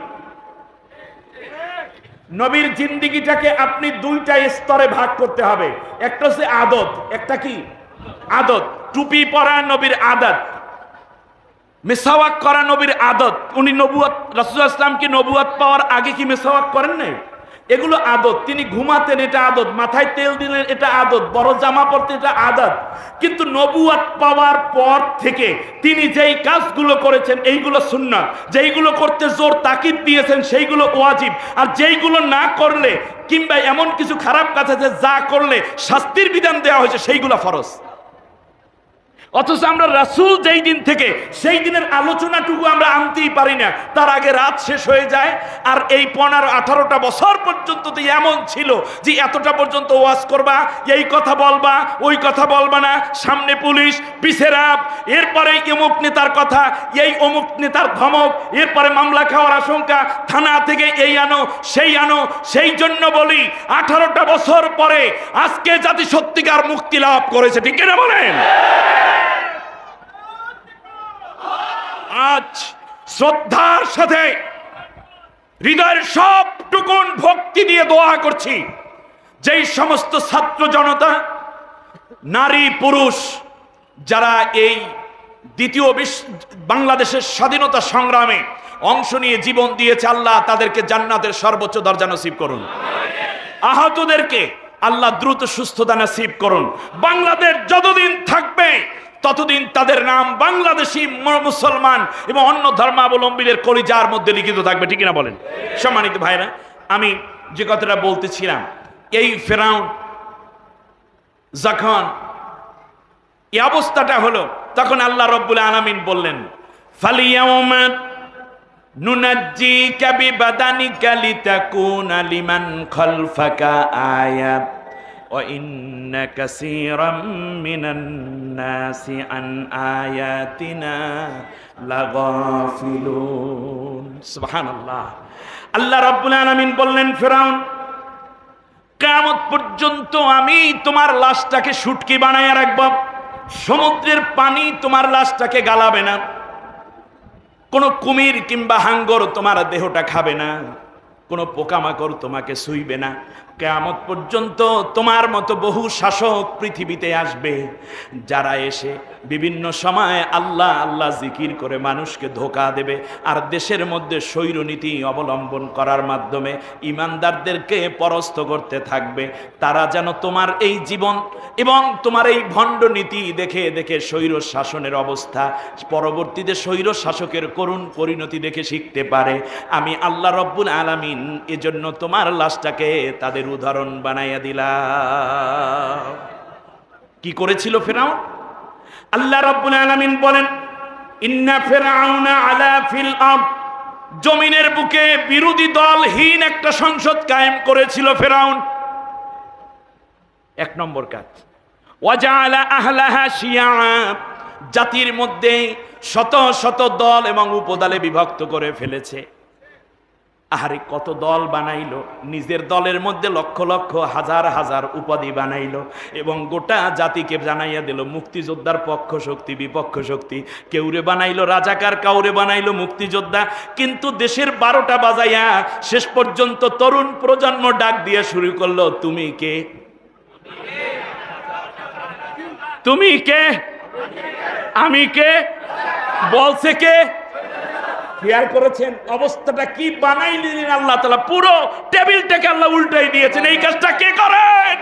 নবীর জিন্দিগিটাকে আপনি দুইটা স্তরে ভাগ করতে হবে। একটা হচ্ছে আদত, একটা কি আদত। টুপি পরা নবীর আদত, মেসাওয়াক করা নবীর আদত। উনি নবুয়ত, রাসূলুল্লাহ সাল্লাল্লাহু আলাইহি ওয়াসাল্লাম কি নবুয়ত পাওয়ার আগে কি মেসাওয়াক করেন নাই? এগুলো আদত। তিনি ঘুমাতেন, এটা আদত। মাথায় তেল দিলেন, এটা আদত। বড় জামা পরতেন, এটা আদত। কিন্তু নবুয়ত পাওয়ার পর থেকে তিনি যেই কাজগুলো করেছেন এইগুলো সুন্নাত, যেইগুলো করতে জোর তাকিদ দিয়েছেন সেইগুলো ওয়াজিব, আর যেইগুলো না করলে কিংবা এমন কিছু খারাপ কাজ আছে যা করলে শাস্তির বিধান দেওয়া হয়েছে সেইগুলো ফরজ। অথচ আমরা রাসূল যেই দিন থেকে সেই দিনের আলোচনাটুকু আমরা আনতেই পারি না, তার আগে রাত শেষ হয়ে যায়। আর এই 15-18টা বছর পর্যন্ত তো এমন ছিল যে এতটা পর্যন্ত ওয়াজ করবা, এই কথা বলবা, ওই কথা বলবা না, সামনে পুলিশ, পিছে রাব, এরপরে অমুক নেতার কথা, এই অমুক নেতার ধমক, এরপরে মামলা খাওয়ার আশঙ্কা, থানা থেকে এই আনো সেই আনো। সেই জন্য বলি 18টা বছর পরে আজকে জাতি সত্যিকার মুক্তি লাভ করেছে, ঠিক কিনা বলেন? আজ শ্রদ্ধার সাথে হৃদয়ের সবটুকুন ভক্তি দিয়ে দোয়া করছি, যেই সমস্ত ছাত্র জনতা, নারী পুরুষ যারা এই দ্বিতীয় বাংলাদেশের স্বাধীনতা সংগ্রামে অংশ নিয়ে জীবন দিয়েছে, আল্লাহ তাদেরকে জান্নাতের সর্বোচ্চ দরজা নসিব করুন। আহতদেরকে আল্লাহ দ্রুত সুস্থতা নসিব করুন। বাংলাদেশ যতদিন থাকবে ততদিন তাদের নাম বাংলাদেশি মুসলমান এবং অন্য ধর্মাবলম্বীদের কলিজার মধ্যে লিখিত থাকবে, ঠিক কিনা বলেন? সম্মানিত ভাইরা, আমি যে কথাটা বলতেছিলাম, এই ফিরাউন যখন এই অবস্থাটা হলো, তখন আল্লাহ রাব্বুল আলামিন বললেন, ফালিয়াউমা নুনাজ্জিকা বিবাদানিকা লিতাকুনা লিমান খালফাকা আয়াত ওয়া ইন্না কাসীরাম মিনান নাসি আন আয়াতিনা লাগাফিলুন। সুবহানাল্লাহ। আল্লাহ রাব্বুল আলামিন বললেন, ফিরাউন, কিয়ামত পর্যন্ত আমি তোমার লাশটাকে শুটকি বানায়া রাখব, সমুদ্রের পানি তোমার লাশটাকে গালাবে না। কোনো কুমির কিংবা হাঙ্গর তোমার দেহটা খাবে না, কোনো পোকামাকড় তোমাকে ছুঁইবে না। কিয়ামত পর্যন্ত তোমার মতো বহু শাসক পৃথিবীতে আসবে, যারা এসে বিভিন্ন সময় আল্লাহ আল্লাহ জিকির করে মানুষকে ধোঁকা দেবে, আর দেশের মধ্যে স্বৈরনীতি অবলম্বন করার মাধ্যমে ইমানদারদেরকে পরাস্ত করতে থাকবে। তারা যেন তোমার এই জীবন এবং তোমার এই ভণ্ড নীতি দেখে দেখে স্বৈর শাসনের অবস্থা, পরবর্তীতে স্বৈর শাসকের করুণ পরিণতি দেখে শিখতে পারে। আমি আল্লাহ রব্বুল আলামিন এজন্য তোমার লাশটাকে তাদের উদাহরণ বানাইয়া দিলাম। কি করেছিল ফিরআউন? আল্লাহ রাব্বুল আলামিন বলেন, ইন্না ফিরআউনা আলা ফিল আরদ, জমিনের বুকে বিরোধী দলহীন একটা সংসদ কায়েম করেছিল ফিরআউন। এক নম্বর কাজ। ওয়াজআলা আহলাহা শিয়া, জাতির মধ্যে শত শত দল এবং উপদলে বিভক্ত করে ফেলেছে। আহারে কত দল বানাইলো, নিজের দলের মধ্যে লক্ষ লক্ষ হাজার হাজার উপাধি বানাইলো এবং গোটা জাতিকে জানাইয়া দিল মুক্তিযোদ্ধার পক্ষ শক্তি বিপক্ষ শক্তি। কেউরে বানাইলো রাজাকার, কাউরে বানাইলো মুক্তিযোদ্ধা। কিন্তু দেশের 12টা বাজাইয়া শেষ পর্যন্ত তরুণ প্রজন্ম ডাক দিয়ে শুরু করলো, তুমি কে? তুমি কে? আমি কে? বলছে কে? খেয়াল করেছেন অবস্থাটা কি বানাইলেন আল্লাহ তাআলা? পুরো টেবিলটাকে আল্লাহ উল্টাই দিয়েছেন। এই কাজটা কে করেন?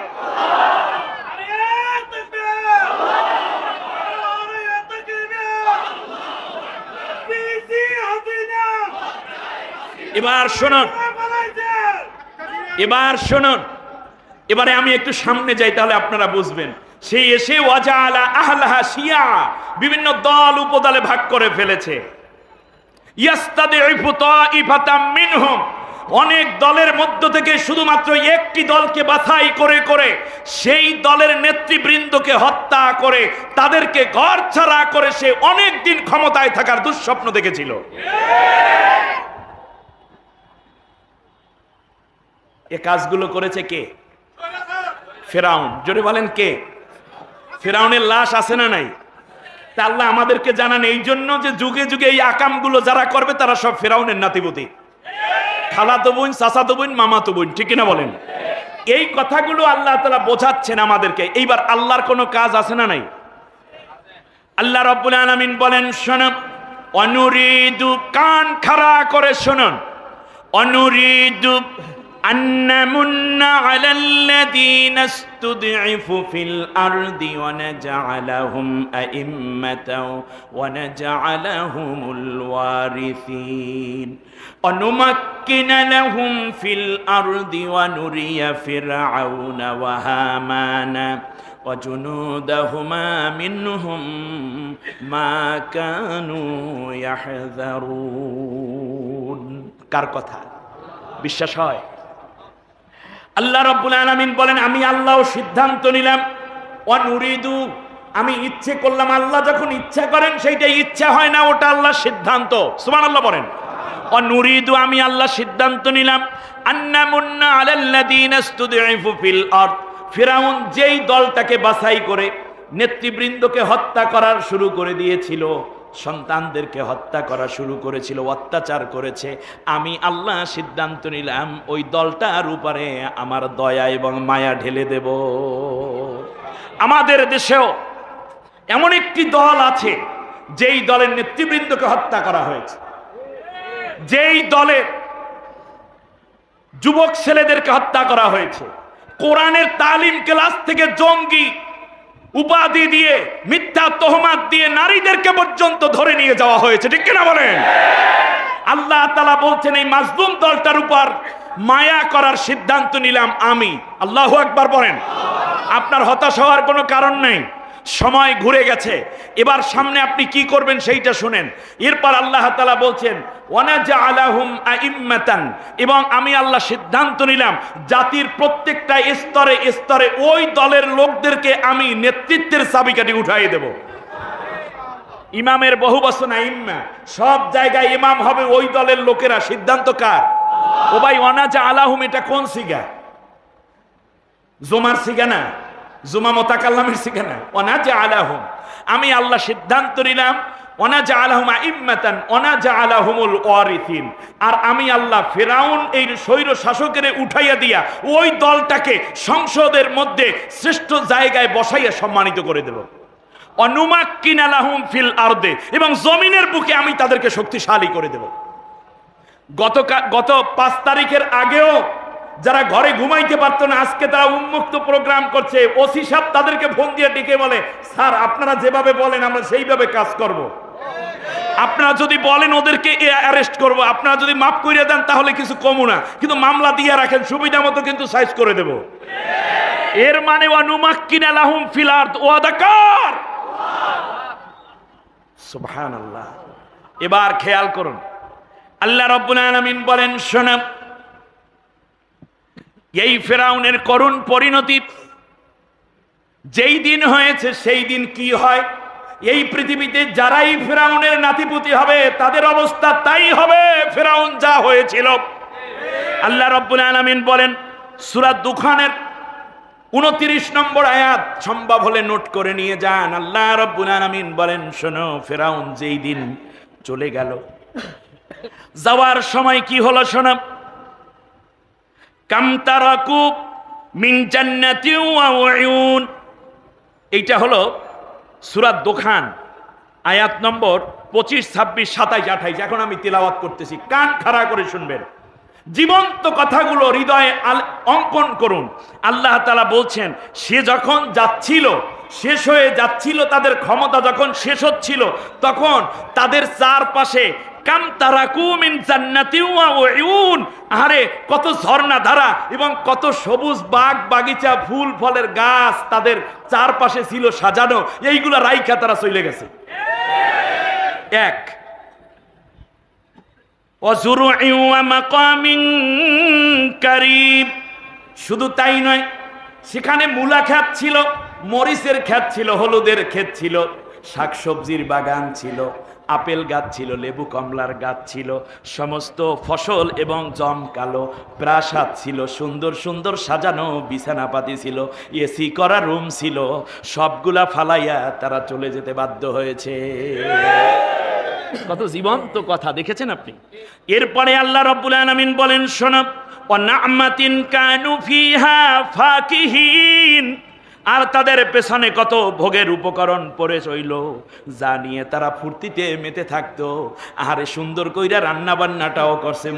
এবার শুনুন, এবার শুনুন, এবারে আমি একটু সামনে যাই, তাহলে আপনারা বুঝবেন। সেই এসে ওয়াজআলা আহলাহা শিয়া, বিভিন্ন দল উপদলে ভাগ করে ফেলেছে। ইয়াস্তাদিফু তাইফাতাম মিনহুম, অনেক দলের মধ্য থেকে শুধুমাত্র একটি দলকে বাছাই করে করে সেই দলের নেতৃবৃন্দকে হত্যা করে তাদেরকে ঘর ছাড়া করে সে অনেক দিন ক্ষমতায় থাকার দুঃস্বপ্ন দেখেছিল। এ কাজগুলো করেছে কে? ফিরআউন। জোরে বলেন কে? ফিরআউনের লাশ আছে না নাই? তা আল্লাহ আমাদেরকে জানান এই জন্য যে যুগে যুগে এই আকামগুলো যারা করবে তারা সব ফিরআউনের নাতিপুতি, খালাতো বোন, চাচাতো বোন, মামাতো বোন, ঠিক কিনা বলেন? এই কথাগুলো আল্লাহ তাআলা বোঝাচ্ছেন আমাদেরকে। এইবার আল্লাহর কোনো কাজ আছে না নাই? আল্লাহ রাব্বুল আলামিন বলেন, শুনুন, অনুরিদু, কান খাড়া করে শুনুন, অনুরিদু আন্নামুন্না আলাল্লাযীনা ইসতুদঈফু ফিল আরদি ওয়া নাজআলাহুম আইম্মাতাও ওয়া নাজআলাহুমুল ওয়ারিসিন অনুমাক্কিনা লাহুম ফিল আরদি ওয়া নুরিয়া ফিরআউনা ওয়া হামানা ওয়া জুনুদাহুমা মিনহুম মা কানু ইয়াহযারুন। কার কথা বিশ্বাস হয়? আল্লাহ রাব্বুল আলামিন বলেন, আমি আল্লাহও সিদ্ধান্ত নিলাম, অনুরিদু, আমি ইচ্ছে করলাম। আল্লাহ যখন ইচ্ছা করেন সেইটাই ইচ্ছা হয় না, ওটা আল্লাহর সিদ্ধান্ত। সুবহানাল্লাহ বলেন। অনুরিদু, আমি আল্লাহ সিদ্ধান্ত নিলাম, আন্নামুন্না আলাল্লাযীনা ইসতুদঈফু ফিল আরদ, ফিরআউন যেই দলটাকে বাছাই করে নেতৃবৃন্দকে হত্যা করার শুরু করে দিয়েছিল, সন্তানদেরকে হত্যা করা শুরু করেছিল, অত্যাচার করেছে, আমি আল্লাহ সিদ্ধান্ত নিলাম ওই দলটার উপরে আমার দয়া এবং মায়া ঢেলে দেব। আমাদের দেশেও এমন একটি দল আছে যেই দলের নেতৃবৃন্দকে হত্যা করা হয়েছে, যেই দলের যুবক ছেলেদেরকে হত্যা করা হয়েছে, কোরআনের তালিম ক্লাস থেকে জঙ্গি উপাধি দিয়ে, মিথ্যা তহমাত দিয়ে নারীদেরকে পর্যন্ত ধরে নিয়ে যাওয়া হয়েছে, ঠিক কিনা বলেন? আল্লাহ তাআলা বলছেন এই মাজলুম দলটার উপর মায়া করার সিদ্ধান্ত নিলাম আমি। আল্লাহু আকবার বলেন। আপনার হতাশ হওয়ার কোনো কারণ নেই, সময় ঘুরে গেছে। এবার সামনে আপনি কি করবেন সেইটা শুনেন। এরপর আল্লাহ তাআলা বলছেন, ওয়ানাজআলাহুম আইম্মাতান, এবং আমি আল্লাহ সিদ্ধান্ত নিলাম জাতির প্রত্যেকটা স্তরে স্তরে ওই দলের লোকদেরকে আমি নেতৃত্বের চাবিকাঠি উঠাইয়ে দেব। ইমামের বহু বচন আইম্মা, সব জায়গায় ইমাম হবে ওই দলের লোকেরা। সিদ্ধান্ত কার? ও ভাই, ওয়ানাজআলাহুম এটা কোন সিগা? জুমার সিগা না, জুমা মুতাকাল্লামের সিগা না। ওয়ানাজআলাহুম, আমি আল্লাহ সিদ্ধান্ত নিলাম ওয়ানাজআলাহুম আইম্মাতান ওয়ানাজআলাহুমুল ওয়ারিসিন, আর আমি আল্লাহ ফিরাউন এই স্বৈর শাসকের উঠাইয়া দিয়া ওই দলটাকে সংসদের মধ্যে শ্রেষ্ঠ জায়গায় বসাইয়া সম্মানিত করে দেব। অনুমাক্কিনা লাহুম ফিল আরদে, এবং জমিনের বুকে আমি তাদেরকে শক্তিশালী করে দেব। গত 5 তারিখের আগেও যারা ঘরে ঘুমাইতে পারতো না, আজকে তারা উন্মুক্ত প্রোগ্রাম করছে। ওসি সাহেব তাদেরকে ফোন দিয়ে ডেকে বলে, স্যার আপনারা যেভাবে বলেন আমরা সেইভাবে কাজ করব। আপনারা যদি বলেন ওদেরকে অ্যারেস্ট করব, আপনারা যদি মাফ করিয়ে দেন তাহলে কিছু কমু না, কিন্তু মামলা দিয়ে রাখেন, সুবিধা মতো কিন্তু সাইজ করে দেব। এর মানে ওয়ানুমাক্কিনা লাহুম ফিল আরদ ওয়াদাকার। সুবহানাল্লাহ। এবার খেয়াল করুন, আল্লাহ রাব্বুল আলামিন বলেন, শোনো, এই ফিরাউনের করুণ পরিণতি যেই দিন হয়েছে সেই দিন কি হয়, এই পৃথিবীতে যারাই ফিরাউনের নাতিপুতি হবে তাদের অবস্থা তাই হবে ফিরাউন যা হয়েছিল। আল্লাহ রাব্বুল আলামিন বলেন সূরা দুখানের 29 নম্বর আয়াত, সম্ভব হলে নোট করে নিয়ে যান। আল্লাহ রাব্বুল আলামিন বলেন, শোনো, ফিরাউন যেই দিন চলে গেল, যাওয়ার সময় কি হলো শোনো, কাম তারাকু মিন জান্নাতি ওয়া উয়ুন। এইটা হলো সূরা দুখান আয়াত নম্বর 25, 26, 27, 28। এখন আমি তিলাওয়াত করতেছি, কান খাড়া করে শুনবেন, জীবন্ত কথাগুলো হৃদয়ে অঙ্কন করুন। আল্লাহ তাআলা বলছেন, সে যখন যাচ্ছিল, শেষ হয়ে যাচ্ছিল, তাদের ক্ষমতা যখন শেষ হচ্ছিল, তখন তাদের চারপাশে কাম তারাকু মিন জান্নাতি ওয়া উয়ুন, আরে কত ঝর্ণা ধারা এবং কত সবুজ বাগ বাগিচা, ফুল ফলের গাছ তাদের চারপাশে ছিল সাজানো, এইগুলা রাইখা তারা চলে গেছে। এক, ওয়াজুরুই ওয়া মাকামিন কারীম। শুধু তাই নয়, সেখানে মূলা ক্ষেত ছিল, মরিচের ক্ষেত ছিল, হলুদের ক্ষেত ছিল, শাকসবজির বাগান ছিল, আপেল গাছ ছিল, লেবু কমলার গাছ ছিল, সমস্ত ফসল এবং জমকালো প্রাসাদ ছিল, সুন্দর সুন্দর সাজানো বিছানাপাতি ছিল, এসি করা রুম ছিল, সবগুলা ফালাইয়া তারা চলে যেতে বাধ্য হয়েছে। কত জীবন্ত কথা দেখেছেন আপনি। এরপরে আল্লাহ রাব্বুল আলামিন বলেন, শোনো, ওয়া না'মাতিন কানু ফিহা ফাকিহিন, আর তাদের পেছনে কত ভোগের উপকরণ পড়ে রইল, যা নিয়ে তারা ফুর্তিতে মেতে থাকতো। আহারে সুন্দর কইরা রান্না বান্নাটাও করছে,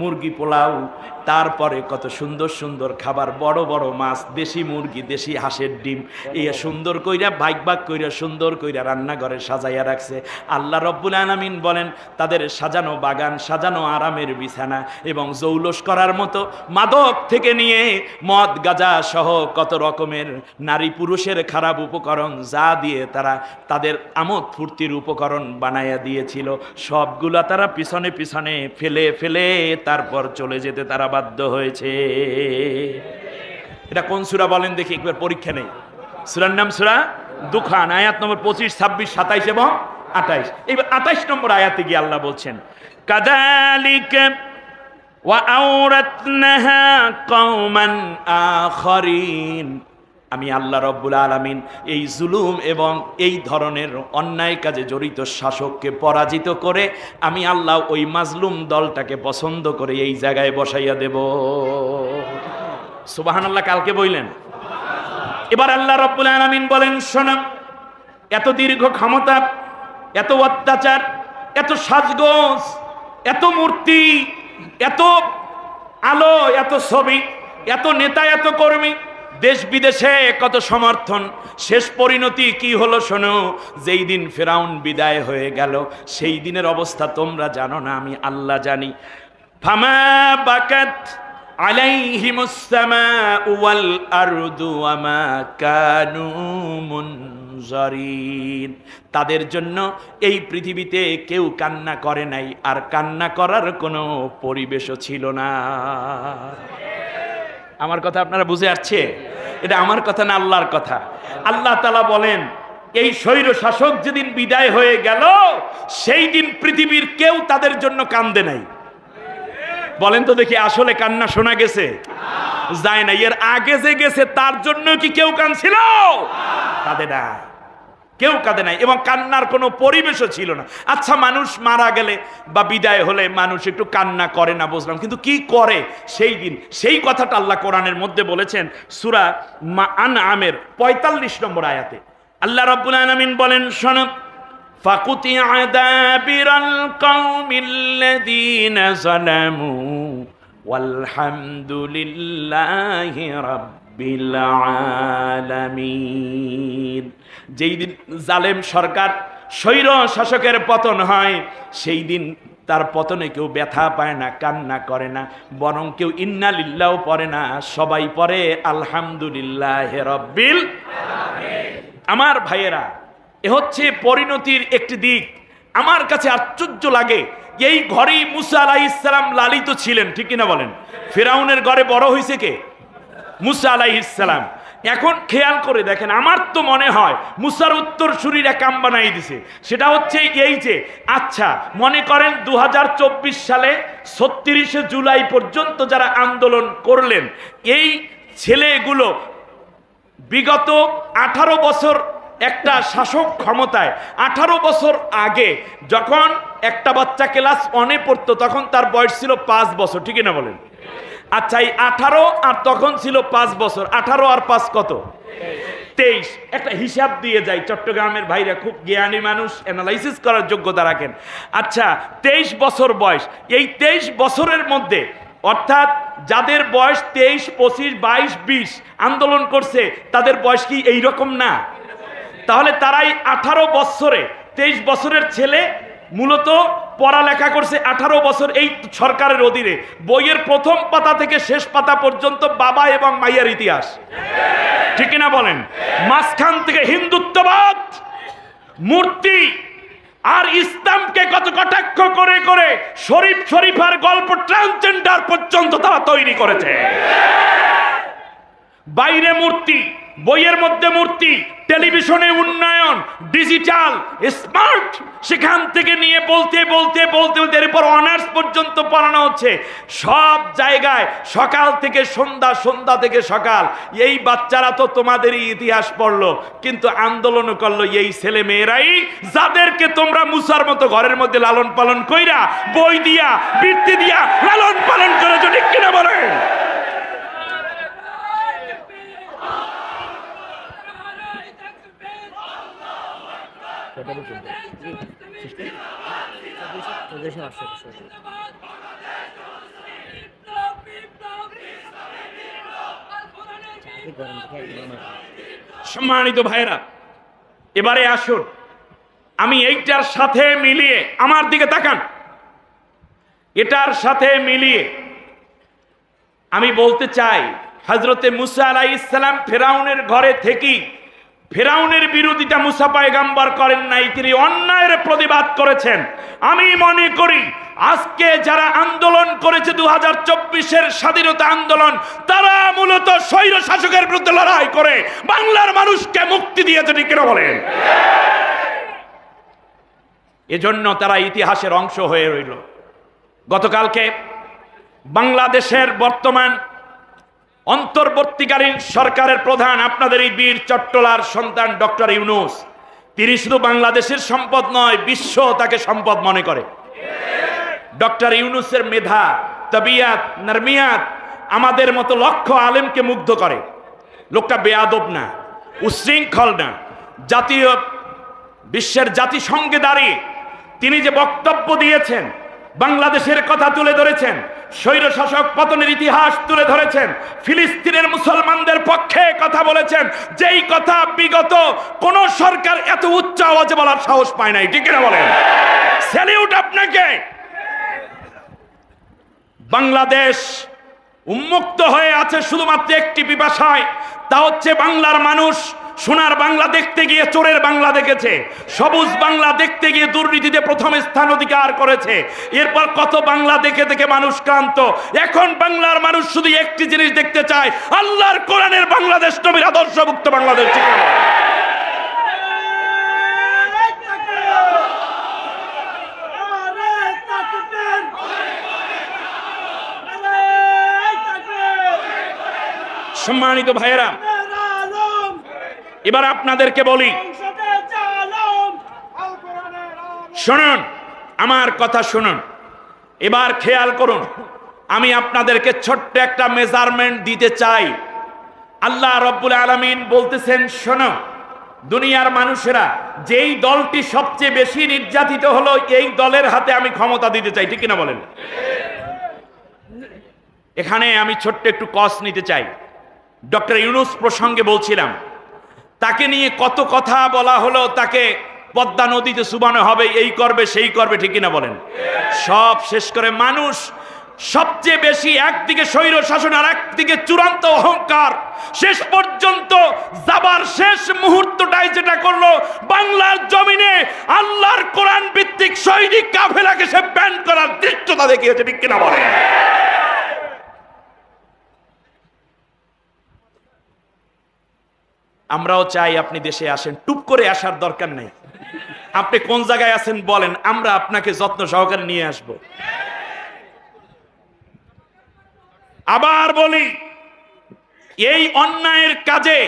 মুরগি পোলাও, তারপরে কত সুন্দর সুন্দর খাবার, বড় বড় মাছ, দেশি মুরগি, দেশি হাঁসের ডিম, এই সুন্দর কইরা ভাগ ভাগ কইরা সুন্দর কইরা রান্নাঘরে সাজাইয়া রাখছে। আল্লাহ রাব্বুল আলামিন বলেন, তাদের সাজানো বাগান, সাজানো আরামের বিছানা এবং জৌলস করার মতো মাদক থেকে নিয়ে মদ গাঁজা সহ কত রকমের নারী পুরুষের খারাপ উপকরণ, যা দিয়ে তারা তাদের আমোদ ফুর্তির উপকরণ বানাইয়া দিয়েছিল, সবগুলা তারা পিছনে পিছনে ফেলে ফেলে তারপর চলে যেতে তারা বাধ্য হয়েছে। এটা কোন সূরা বলেন দেখি, একবার পরীক্ষা নেই। সূরার নাম সূরা দুখান, আয়াত নম্বর 25, 26, 27 এবং 28। এবার 28 নম্বর আয়াতে গিয়ে আল্লাহ বলছেন, কাযালিকা ওয়া আওরাতনাহা কওমান আখারিন। আমি আল্লাহ রাব্বুল আলামিন এই জুলুম এবং এই ধরনের অন্যায় কাজে জড়িত শাসককে পরাজিত করে আমি আল্লাহ ওই মাজলুম দলটাকে পছন্দ করে এই জায়গায় বসাইয়া দেব। সুবহানাল্লাহ। কালকে বললেন। এবার আল্লাহ রাব্বুল আলামিন বলেন, শোনো, এত দীর্ঘ ক্ষমতা, এত অত্যাচার, এত সাজগোজ, এত মূর্তি, এত আলো, এত ছবি, এত নেতা, এত কর্মী, দেশ বিদেশে কত সমর্থন, শেষ পরিণতি কি হলো শোনো। যেই দিন ফিরাউন বিদায় হয়ে গেল, সেই দিনের অবস্থা তোমরা জানো না, আমি আল্লাহ জানি। ফামা বাকাত আলাইহিমুস সামাউ ওয়াল আরদু ওয়া মা কানু মুনজারিন। তাদের জন্য এই পৃথিবীতে কেউ কান্না করে নাই, আর কান্না করার কোনো পরিবেশও ছিল না। আমার কথা আপনারা বুঝে আসছে? এটা আমার কথা না, আল্লাহর কথা। আল্লাহ তাআলা বলেন, এই স্বৈর শাসক যেদিন বিদায় হয়ে গেল, সেই দিন পৃথিবীর কেউ তাদের জন্য কান্দে নাই। বলেন তো দেখি, আসলে কান্না শোনা গেছে? যায় না। এর আগে যে গেছে তার জন্য কি কেউ কাঁদছিল? কাঁদে না। কেউ কাঁদে নাই এবং কান্নার কোনো পরিবেশও ছিল না। আচ্ছা, মানুষ মারা গেলে বা বিদায় হলে মানুষ একটু কান্না করে না, বুঝলাম, কিন্তু কি করে সেই দিন, সেই কথাটা আল্লাহ কোরআনের মধ্যে বলেছেন সূরা আনআমের ৪৫ নম্বর আয়াতে। আল্লাহ রাব্বুল আলামিন বলেন, শোনো, ফাকুতিআ দাবিরাল কওমিল্লাযীনা যালামু ওয়ালহামদুলিল্লাহি রাব্বিল আলামিন। যেই দিন জালেম সরকার, স্বৈর শাসকের পতন হয়, সেই দিন তার পতনে কেউ ব্যথা পায় না, কান্না করে না, বরং কেউ ইন্না লিল্লাহ পড়ে না, সবাই পড়ে আলহামদুলিল্লাহি রাব্বিল আলামিন। আমার ভাইয়েরা, এ হচ্ছে পরিণতির একটি দিক। আমার কাছে আশ্চর্য লাগে, এই ঘরেই মুসা আলাইহিস সালাম লালিত ছিলেন, ঠিক কিনা বলেন? ফিরাউনের ঘরে বড় হয়েছে কে? মুসা আলাইহিস সালাম। এখন খেয়াল করে দেখেন, আমার তো মনে হয় মুসার উত্তরসূরিরা কাম বানাই দিছে। সেটা হচ্ছে এই যে, আচ্ছা মনে করেন 2024 সালে 36শে জুলাই পর্যন্ত যারা আন্দোলন করলেন, এই ছেলেগুলো বিগত 18 বছর একটা শাসক ক্ষমতায়, 18 বছর আগে যখন একটা বাচ্চা ক্লাস 1-এ পড়তো, তখন তার বয়স ছিল 5 বছর, ঠিক না বলেন? আচ্ছা, এই 18 আর তখন ছিল 5 বছর, 18 আর 5 কত? 23। একটা হিসাব দিয়ে যাই, চট্টগ্রামের ভাইরা খুব জ্ঞানী মানুষ, অ্যানালাইসিস করার যোগ্যতা রাখেন। আচ্ছা, 23 বছর বয়স, এই 23 বছরের মধ্যে, অর্থাৎ যাদের বয়স 23, 25, 22, 20 আন্দোলন করছে, তাদের বয়স কি এইরকম না? তাহলে তারাই 18 বছরে, 23 বছরের ছেলে মূলত পড়ালেখা করছে 18 বছর এই সরকারের অধীনে। বইয়ের প্রথম পাতা থেকে শেষ পাতা পর্যন্ত বাবা এবং মাইয়ার ইতিহাস, ঠিক কিনা বলেন? মাঝখান থেকে হিন্দুত্ববাদ, মূর্তি আর ইসলামকে কত কটাক্ষ করে করে শরীফ শরীফার গল্প ট্রান্সজেন্ডার পর্যন্ত তারা তৈরি করেছে। বাইরে মূর্তি, বইয়ের মধ্যে মূর্তি, টেলিভিশনে উন্নয়ন, ডিজিটাল, স্মার্ট, সেখান থেকে নিয়ে বলতে বলতে বলতে বলতে এরপর অনার্স পর্যন্ত পড়ানো হচ্ছে। সব জায়গায় সকাল থেকে সন্ধ্যা, সন্ধ্যা থেকে সকাল। এই বাচ্চারা তো তোমাদেরই ইতিহাস পড়লো, কিন্তু আন্দোলন করলো এই ছেলে মেয়েরাই, যাদেরকে তোমরা মুসার মতো ঘরের মধ্যে লালন পালন কইরা, বই দিয়া, বৃত্তি দিয়া লালন পালন করে, যদি কিনা বলেন। সম্মানিত ভাইরা, এবারে আসুন আমি এইটার সাথে মিলিয়ে, আমার দিকে তাকান, এটার সাথে মিলিয়ে আমি বলতে চাই, হযরতে মুসা আলাইহিস সালাম ফিরাউনের ঘরে থেকেই ফিরাউনের বিরোধিতা মুসা পয়গম্বর করেন নাই, তিনি অন্যায়ের প্রতিবাদ করেছেন। আমি মনে করি আজকে যারা আন্দোলন করেছে 2024-এর স্বাধীনতা আন্দোলন, তারা মূলত স্বৈর শাসকের বিরুদ্ধে লড়াই করে বাংলার মানুষকে মুক্তি দিয়েছে, ঠিক কিনা বলেন? এজন্য তারা ইতিহাসের অংশ হয়ে রইল। গতকালকে বাংলাদেশের বর্তমান অন্তর্বর্তীকালীন সরকারের প্রধান, আপনাদের এই বীর চট্টলার সন্তান ডক্টর ইউনূস, তিনি শুধু বাংলাদেশের সম্পদ নয়, বিশ্ব তাকে সম্পদ মনে করে। ডক্টর ইউনূসের মেধা, তবিয়াত, নরমিয়াত আমাদের মতো লক্ষ আলেমকে মুগ্ধ করে। লোকটা বেয়াদব না, উচ্ছৃঙ্খল না। জাতীয় বিশ্বের জাতিসংঘে দাঁড়িয়ে তিনি যে বক্তব্য দিয়েছেন, বাংলাদেশের কথা তুলে ধরেছেন, স্বৈর শাসক পতনের ইতিহাস তুলে ধরেছেন, ফিলিস্তিনের মুসলমানদের পক্ষে কথা বলেছেন, যেই কথা বিগত কোন সরকার এত উচ্চ আওয়াজে বলার সাহস পায় নাই, ঠিক না বলেন? স্যালিউট আপনাকে। বাংলাদেশ উন্মুক্ত হয়ে আছে শুধুমাত্র একটি পিপাসায়, তা হচ্ছে বাংলার মানুষ সোনার বাংলা দেখতে গিয়ে চোরের বাংলা দেখেছে, সবুজ বাংলা দেখতে গিয়ে দুর্নীতিতে প্রথম স্থান অধিকার করেছে। এরপর কত বাংলা দেখে দেখে মানুষ ক্লান্ত। এখন বাংলার মানুষ শুধু একটি জিনিস দেখতে চায়, আল্লাহর কোরআনের বাংলাদেশ, নবীর আদর্শভুক্ত বাংলাদেশ। সম্মানিত ভাইয়েরা, এবার আপনাদেরকে বলি, শুনুন, আমার কথা শুনুন, এবার খেয়াল করুন। আমি আপনাদেরকে ছোট্ট একটা মেজারমেন্ট দিতে চাই। আল্লাহ রাব্বুল আলামিন বলতেছেন, শোনো দুনিয়ার মানুষেরা, যেই দলটি সবচেয়ে বেশি নির্যাতিত হলো এই দলের হাতে আমি ক্ষমতা দিতে চাই। ঠিক কিনা বলেন? এখানে আমি ছোট্ট একটু কস নিতে চাই। ডক্টর ইউনূস প্রসঙ্গে বলছিলাম, তাকে নিয়ে কত কথা বলা হলো, তাকে পদ্মা নদীতে চুবানো হবে, এই করবে সেই করবে। ঠিক কিনা বলেন? সব শেষ করে মানুষ সবচেয়ে বেশি একদিকে স্বৈর শাসন আর একদিকে চূড়ান্ত অহংকার, শেষ পর্যন্ত যাবার শেষ মুহূর্তটাই যেটা করলো, বাংলার জমিনে আল্লাহর কোরআন ভিত্তিক সৈনিক কাফেলাকে সে ব্যান করার দৃশ্যটা দেখিয়েছে। ঠিক কিনা বলেন? আমরাও চাই আপনি দেশে আসেন, টুপ করে আসার দরকার নেই। আপনি কোন জায়গায় আছেন বলেন, আমরা আপনাকে যত্ন সহকারে নিয়ে আসব। আবার বলি, এই অন্যায়ের কাজে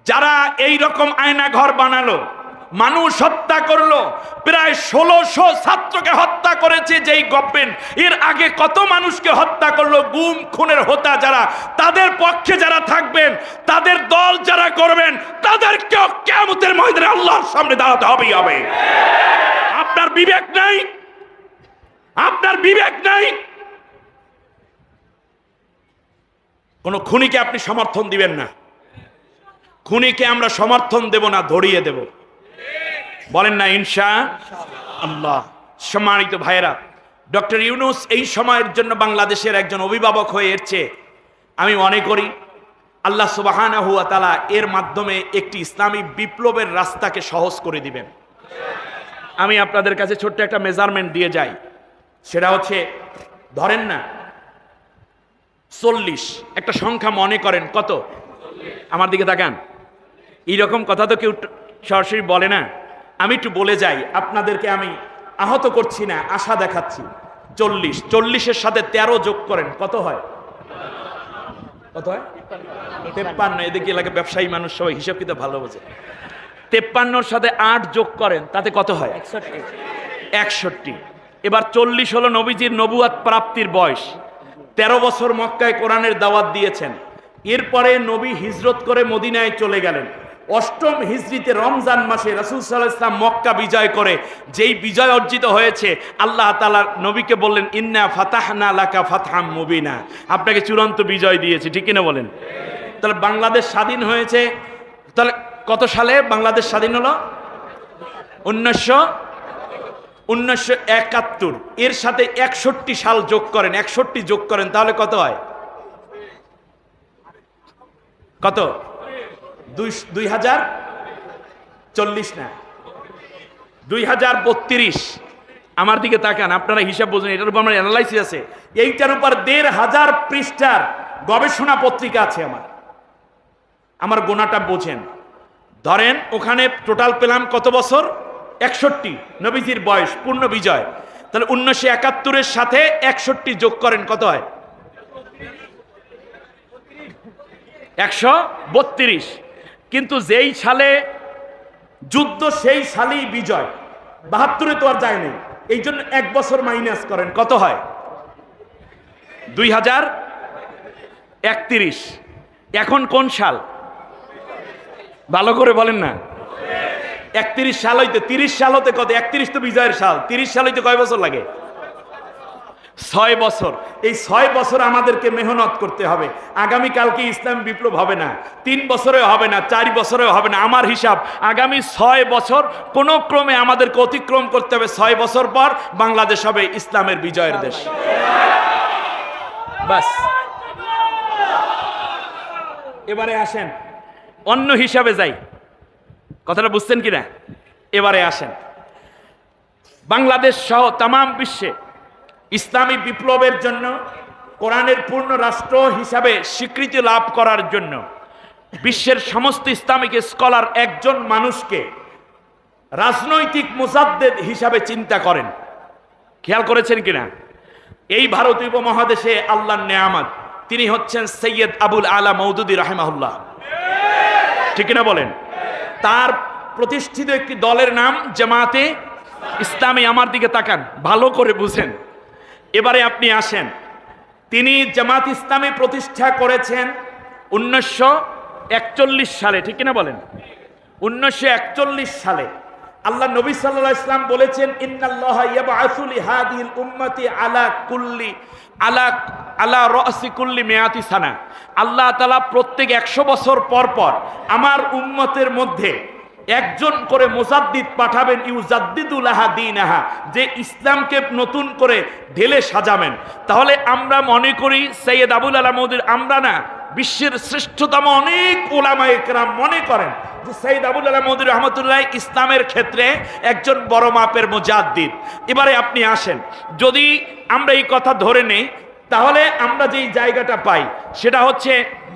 যারা এই রকম আয়না ঘর বানালো, মানুষ হত্যা করলো, প্রায় 1600 ছাত্রকে হত্যা করেছে যেই গভর্নমেন্ট, এর আগে কত মানুষকে হত্যা করলো, গুম খুনের হোতা যারা, তাদের পক্ষে যারা থাকবেন, তাদের দল যারা করবেন, তাদেরকেও কিয়ামতের ময়দানে আল্লাহর সামনে দাঁড়াতে হবেই হবে। আপনার বিবেক নাই? আপনার বিবেক নাই? কোন খুনিকে আপনি সমর্থন দিবেন না। খুনিকে আমরা সমর্থন দেব না, ধরিয়ে দেব। বলেন না ইনশাআল্লাহ। সম্মানিত ভাইয়েরা, ডক্টর ইউনূস এই সময়ের জন্য বাংলাদেশের একজন অভিভাবক হয়ে এসেছে। আমি মনে করি আল্লাহ সুবহানাহু ওয়া তাআলা এর মাধ্যমে একটি ইসলামী বিপ্লবের রাস্তাকে সহজ করে দিবেন। আমি আপনাদের কাছে ছোট্ট একটা মেজারমেন্ট দিয়ে যাই। সেটা হচ্ছে, ধরেন না 40, একটা সংখ্যা মনে করেন। কত? আমার দিকে তাকান। এইরকম কথা তো কেউ সরাসরি বলে না। আমি একটু বলে যাই, আপনাদেরকে আমি আহত করছি না, আশা দেখাচ্ছি। 40, 40-এর সাথে 13 যোগ করেন, কত হয়? কত হয়? 53। এদিকে এলাকা ব্যবসায়ী মানুষ সবাই হিসাব কিন্তু ভালো বোঝে। 53-র সাথে 8 যোগ করেন, তাতে কত হয়? 61। এবার 40 হলো নবীজির নবুয়াত প্রাপ্তির বয়স। 13 বছর মক্কায় কোরআনের দাওয়াত দিয়েছেন। এরপরে নবী হিজরত করে মদিনায় চলে গেলেন। 8ম হিজরিতে রমজান মাসে রাসূল সাল্লাল্লাহু আলাইহি ওয়াসাল্লাম মক্কা বিজয় করে, যেই বিজয় অর্জিত হয়েছে, আল্লাহ তাআলা নবীকে বললেন, ইন্না ফাতাহনা লাকা ফাতহাম মুবিনা, আপনাকে চূড়ান্ত বিজয় দিয়েছি। ঠিক কিনা বলেন? তাহলে বাংলাদেশ স্বাধীন হয়েছে, তাহলে কত সালে বাংলাদেশ স্বাধীন হলো? 1971। এর সাথে 61 সাল যোগ করেন, 61 যোগ করেন, তাহলে কত হয়? কত? 2040 না, 2032। আমার দিকে তাকান, আপনারা হিসাব বোঝেন, এটার উপর আমার অ্যানালাইসিস আছে। এইটার উপর 1500 পৃষ্ঠার গবেষণা পত্রিকা আছে। আমার গোনাটা বোঝেন। ধরেন ওখানে টোটাল পেলাম কত বছর? 61 নবীজির বয়স, পূর্ণ বিজয়। তাহলে 1971-এর সাথে 61 যোগ করেন, কত হয়? 132। কিন্তু যেই সালে যুদ্ধ সেই সালেই বিজয়, 72-এ তো আর যায়নি, এই জন্য 1 বছর মাইনাস করেন, কত হয়? 2031। এখন কোন সাল? ভালো করে বলেন না। 31 সাল হইতে 30 সাল হতে কত? 31 তো বিজয়ের সাল, 30 সাল হইতে কয় বছর লাগে? 6 বছর। এই 6 বছর আমাদেরকে মেহনত করতে হবে। আগামীকালকে ইসলাম বিপ্লব হবে না, 3 বছরেও হবে না, 4 বছরেও হবে না। আমার হিসাব, আগামী 6 বছর কোন ক্রমে আমাদেরকে অতিক্রম করতে হবে। 6 বছর পর বাংলাদেশ হবে ইসলামের বিজয়ের দেশ। বাস। এবারে আসেন অন্য হিসাবে যাই, কথাটা বুঝছেন কিনা? এবারে আসেন, বাংলাদেশ সহ তামাম বিশ্বে ইসলামী বিপ্লবের জন্য, কোরআনের পূর্ণ রাষ্ট্র হিসাবে স্বীকৃতি লাভ করার জন্য বিশ্বের সমস্ত ইসলামিক স্কলার একজন মানুষকে রাজনৈতিক মুজাদ্দেদ হিসাবে চিন্তা করেন। খেয়াল করেছেন কিনা? এই ভারতীয় উপমহাদেশে আল্লাহর নেয়ামত, তিনি হচ্ছেন সৈয়দ আবুল আলা মওদুদী রাহিমাহুল্লাহ। ঠিক কিনা বলেন? তার প্রতিষ্ঠিত একটি দলের নাম জামাতে ইসলামী আমার দিকে তাকান, ভালো করে বুঝেন। এবারে আপনি আসেন, তিনি জামাত ইসলামী প্রতিষ্ঠা করেছেন 1941 সালে, ঠিক কিনা বলেন? 1941 সালে আল্লাহ নবী সাল্লাল্লাহু আলাইহি ওয়াসাল্লাম বলেছেন, ইন্নাল্লাহা ইয়াবআসু লিহাদিহিল উম্মতি আলা রাসি কুল্লি মিয়াতি সানা। আল্লাহ তাআলা প্রত্যেক 100 বছর পর পর আমার উম্মতের মধ্যে একজন করে মুজাদ্দিদ পাঠাবেন, ইউজাদ্দিদু লাহা দীনাহা, যে ইসলামকে নতুন করে ঢেলে সাজাবেন। তাহলে আমরা মনে করি সৈয়দ আবুল আলা মওদুদ, আমরা না, বিশ্বের শ্রেষ্ঠতম অনেক উলামায়ে কেরাম মনে করেন যে সৈয়দ আবুল আলা মওদুদ রহমতুল্লাহ ইসলামের ক্ষেত্রে একজন বড় মাপের মুজাদ্দিদ। এবারে আপনি আসেন, যদি আমরা এই কথা ধরে নেই, তাহলে আমরা যেই জায়গাটা পাই সেটা হচ্ছে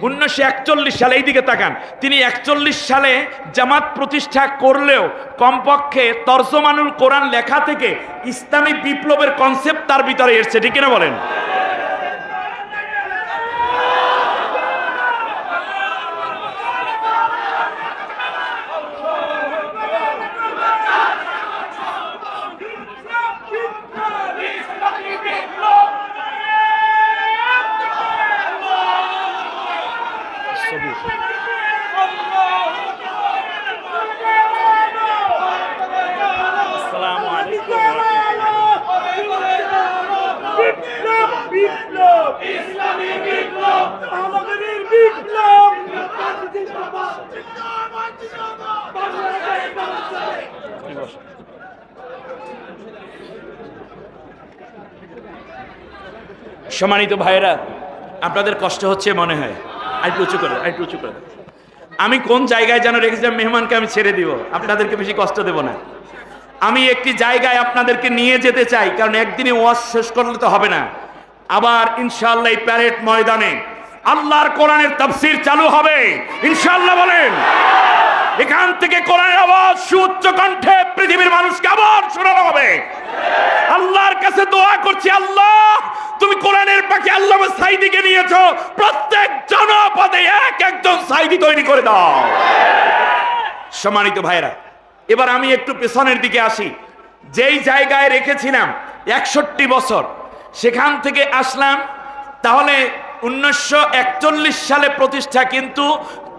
1941 সালে, এই দিকে তাকান, তিনি 41 সালে জামাত প্রতিষ্ঠা করলেও কমপক্ষে তরজমানুল কোরআন লেখা থেকে ইসলামী বিপ্লবের কনসেপ্ট তার ভিতরে এসেছে, ঠিক কিনা বলেন? সম্মানিত ভাইরা, আপনাদের কষ্ট হচ্ছে মনে হয়, একটু উঁচু করে, একটু উঁচু করে। আমি কোন জায়গায় যেন রেখেছিলাম, মেহমানকে আমি ছেড়ে দিব, আপনাদেরকে বেশি কষ্ট দেব না। আমি একটি জায়গায় আপনাদেরকে নিয়ে যেতে চাই, কারণ একদিনে ওয়াজ শেষ করলে তো হবে না। আবার ইনশাআল্লাহ এই প্যারেড ময়দানে আল্লাহর কোরআনের তাফসীর চালু হবে ইনশাআল্লাহ। বলেন, এখান থেকে কোরআনের আওয়াজ সুউচ্চ কণ্ঠে পৃথিবীর মানুষকে আবার শোনানো হবে। আল্লাহর কাছে দোয়া করছি, আল্লাহ তুমি কোরআনের পাখি আল্লামা সাঈদীকে নিয়েছো, প্রত্যেক জনপদে একজন সাঈদী তৈরি করে দাও। সম্মানিত ভাইরা, এবার আমি একটু পেছনের দিকে আসি। যেই জায়গায় রেখেছিলাম 61 বছর, সেখান থেকে আসলাম, তাহলে 1941 সালে প্রতিষ্ঠা, কিন্তু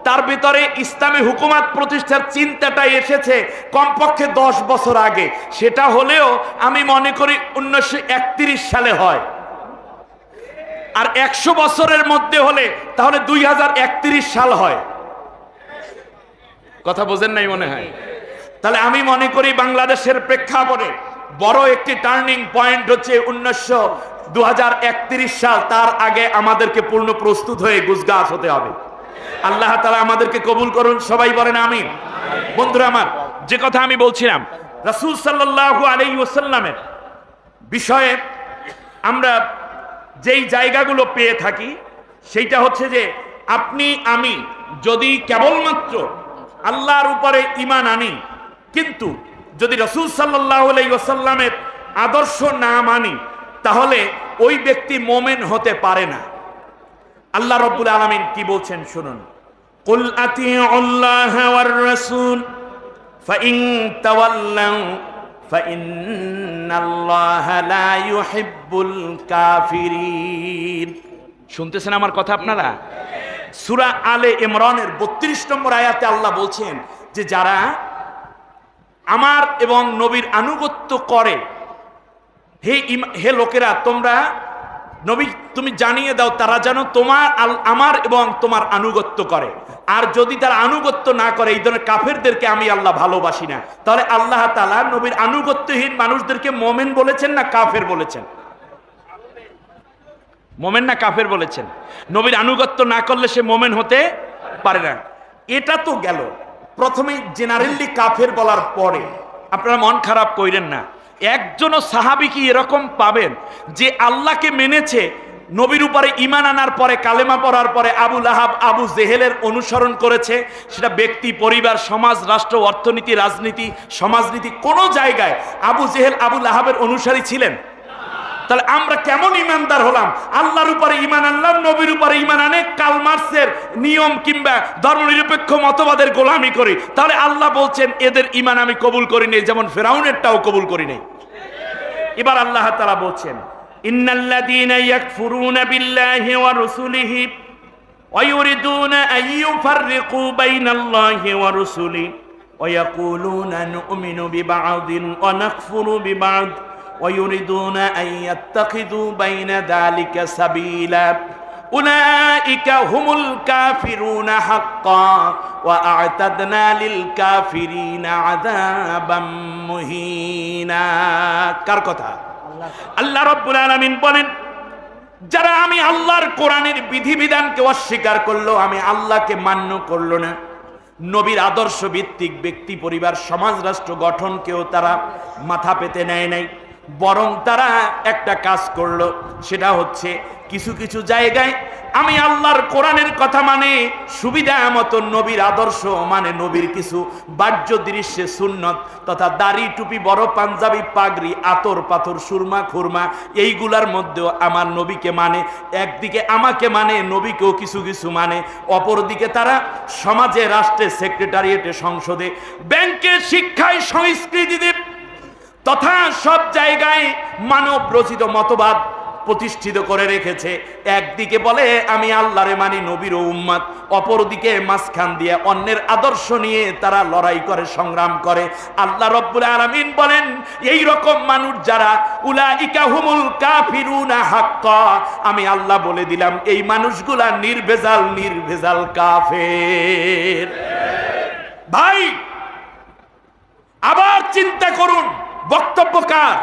তার ভিতরে ইসলামী হুকুমত প্রতিষ্ঠার চিন্তাটা এসেছে কমপক্ষে 10 বছর আগে। সেটা হলেও আমি মনে করি 1931 সালে হয়, আর 100 বছরের মধ্যে হলে তাহলে 2031 সাল হয়। কথা বোঝেন নাই মনে হয়? তাহলে আমি মনে করি বাংলাদেশের প্রেক্ষাপটে বড় একটি টার্নিং পয়েন্ট হচ্ছে 2031 সাল। তার আগে আমাদেরকে পূর্ণ প্রস্তুত হয়ে গুজগাছ হতে হবে। আল্লাহ তাআলা আমাদেরকে কবুল করুন, সবাই বলেন আমিন। বন্ধুরা আমার, যে কথা আমি বলছিলাম, রাসূল সাল্লাল্লাহু আলাইহি ওয়াসাল্লামের বিষয়ে আমরা যেই জায়গাগুলো পেয়ে থাকি, সেইটা হচ্ছে যে আপনি আমি যদি কেবলমাত্র আল্লাহর উপরে ঈমান আনি, কিন্তু যদি রাসূল সাল্লাল্লাহু আলাইহি ওয়াসাল্লামের আদর্শ না মানি, তাহলে ওই ব্যক্তি মুমিন হতে পারে না। আল্লাহ রাব্বুল আলামিন কি বলছেন শুনুন, কুল আতিউল্লাহা ওয়ার রাসূল ফাইন তাওয়াল্লাউ ফাইন্নাল্লাহা লা ইউহিব্বুল কাফিরিন। শুনতেছেন আমার কথা আপনারা? সূরা আলে ইমরানের 32 নম্বর আয়াতে আল্লাহ বলছেন যে যারা আমার এবং নবীর আনুগত্য করে, হে লোকেরা, তোমরা নবী তুমি জানিয়ে দাও তারা যেন আমার এবং তোমার আনুগত্য করে। আর যদি তারা আনুগত্য না করে, এই ধরনের কাফেরদেরকে আমি আল্লাহ ভালোবাসি না। তাহলে আল্লাহ তাআলা নবীর আনুগত্যহীন মানুষদেরকে মুমিন বলেছেন না কাফের বলেছেন? মুমিন না কাফের বলেছেন? নবীর আনুগত্য না করলে সে মুমিন হতে পারে না। এটা তো গেল প্রথমে জেনারেলি কাফের বলার পরে। আপনারা মন খারাপ কইরেন না, একজনও সাহাবী কি এরকম পাবেন যে আল্লাহকে মেনেছে, নবীর উপরে ঈমান আনার পরে, কালেমা পড়ার পরে আবু লাহাব আবু জেহেলের অনুসরণ করেছে? সেটা ব্যক্তি, পরিবার, সমাজ, রাষ্ট্র, অর্থনীতি, রাজনীতি, সমাজনীতি, কোনো জায়গায় আবু জেহেল আবু লাহাবের অনুসারী ছিলেন? তাহলে আমরা কেমন ইমানদার হলাম? আল্লাহর উপরে ইমান আনলাম, নবীর উপরে ইমান আনে কার্ল মার্কসের নিয়ম কিংবা ধর্মনিরপেক্ষ মতবাদের গোলামি করি, তাহলে আল্লাহ বলছেন এদের ইমান আমি কবুল করি নাই, যেমন ফেরাউনেরটাও কবুল করি নাই। এবার আল্লাহ তাআলা বলছেন ইন্নাল্লাযীনা ইয়াকফুরুনা বিল্লাহি ওয়া রাসূলিহি ওয়া ইউরিদুনা আন ইউফাররিকু বাইনাল্লাহি ওয়া রাসূলিহি ওয়া ইয়াকুলুনা নু'মিনু বিবা'দিন ওয়া নাকফুরু বিবা'দ ওয়া ইউরিদুনা আন ইয়াত্তাখিযু বাইনা যালিকা সাবিলা উলাইকা হুমুল কাফিরুনা হাক্কান ওয়া আ'তাদনা লিল কাফিরিনা আযাবাম মুহিনা। কার কথা? আল্লাহ রাব্বুল আলামিন বলেন, যারা আমি আল্লাহর কোরআনের বিধিবিধানকে অস্বীকার করলো, আমি আল্লাহকে মান্য করলো না, নবীর আদর্শ ভিত্তিক ব্যক্তি পরিবার সমাজ রাষ্ট্র গঠনকেও তারা মাথা পেতে নেয় নাই, বরং তারা একটা কাজ করলো, সেটা হচ্ছে কিছু কিছু জায়গায় আমি আল্লাহর কোরআনের কথা মানে সুবিধা মতো নবীর আদর্শ মানে নবীর কিছু বাহ্য দৃশ্যে সুন্নত তথা দাড়ি টুপি বড় পাঞ্জাবি পাগড়ি আতর পাথর সুরমা খুরমা এইগুলার মধ্যেও আমার নবীকে মানে, একদিকে আমাকে মানে, নবীকেও কিছু কিছু মানে, অপরদিকে তারা সমাজে রাষ্ট্রে সেক্রেটারিয়েটে সংসদে ব্যাংকে শিক্ষায় সংস্কৃতিতে তথা সব জায়গায় মানব রচিত মতবাদ প্রতিষ্ঠিত করে রেখেছে। একদিকে বলে আমি আল্লাহরে মানি, নবীর উম্মত, অপরদিকে মাঝখান দিয়ে অন্যের আদর্শ নিয়ে তারা লড়াই করে, সংগ্রাম করে। আল্লাহ রাব্বুল আলামিন বলেন এই রকম মানুষ যারা উলাইকা হুমুল কাফিরুনা হাক্কা, আমি আল্লাহ বলে দিলাম এই মানুষগুলা নির্ভেজাল নির্ভেজাল কাফের। ভাই আবার চিন্তা করুন, বক্তব্য কার?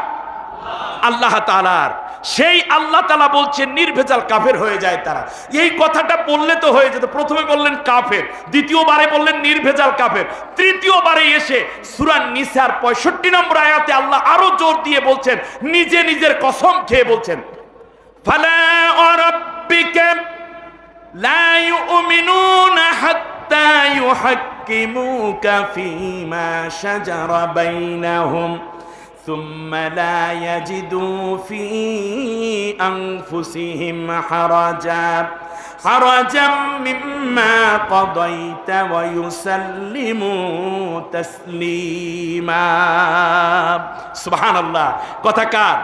আল্লাহ তাআলার। সেই আল্লাহ তাআলা বলছেন নির্ভেজাল কাফের হয়ে যায় তারা। এই কথাটা বললে তো হয়ে যেত, প্রথমে বললেন কাফের, দ্বিতীয়বারে বললেন নির্ভেজাল কাফের, তৃতীয়বারে এসে সূরা নিসার 65 নম্বর আয়াতে আল্লাহ আরো জোর দিয়ে বলছেন, নিজে নিজের কসম খেয়ে বলছেন, ফালা ওয়ারাব্বিকা লা ইউমিনুনা হাত্তা ইউহাক্কিমুকা ফীমা শাজারা বাইনাহুম ثم لا يجدوا في أنفسهم حرجا مما قضيت ويسلموا تسليما। سبحان الله। কথা কার?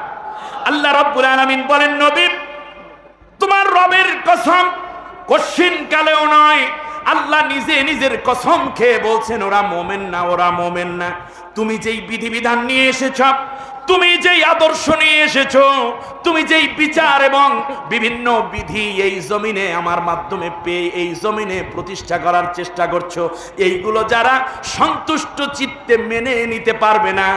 আল্লাহ রাব্বুল আলামিন বলেন, নবী তোমার রবের কসম কশিন কালেও নয়, আল্লাহ নিজে নিজের কসম খেয়ে বলছেন ওরা মোমেন না, ওরা মোমেন না। তুমি যেই বিধিবিধান নিয়ে এসেছ, তুমি যেই আদর্শ নিয়ে এসেছো, তুমি যেই বিচার এবং বিভিন্ন বিধি এই জমিনে আমার মাধ্যমে পেয়ে এই জমিনে প্রতিষ্ঠা করার চেষ্টা করছো, এইগুলো যারা সন্তুষ্ট চিত্তে মেনে নিতে পারবে না,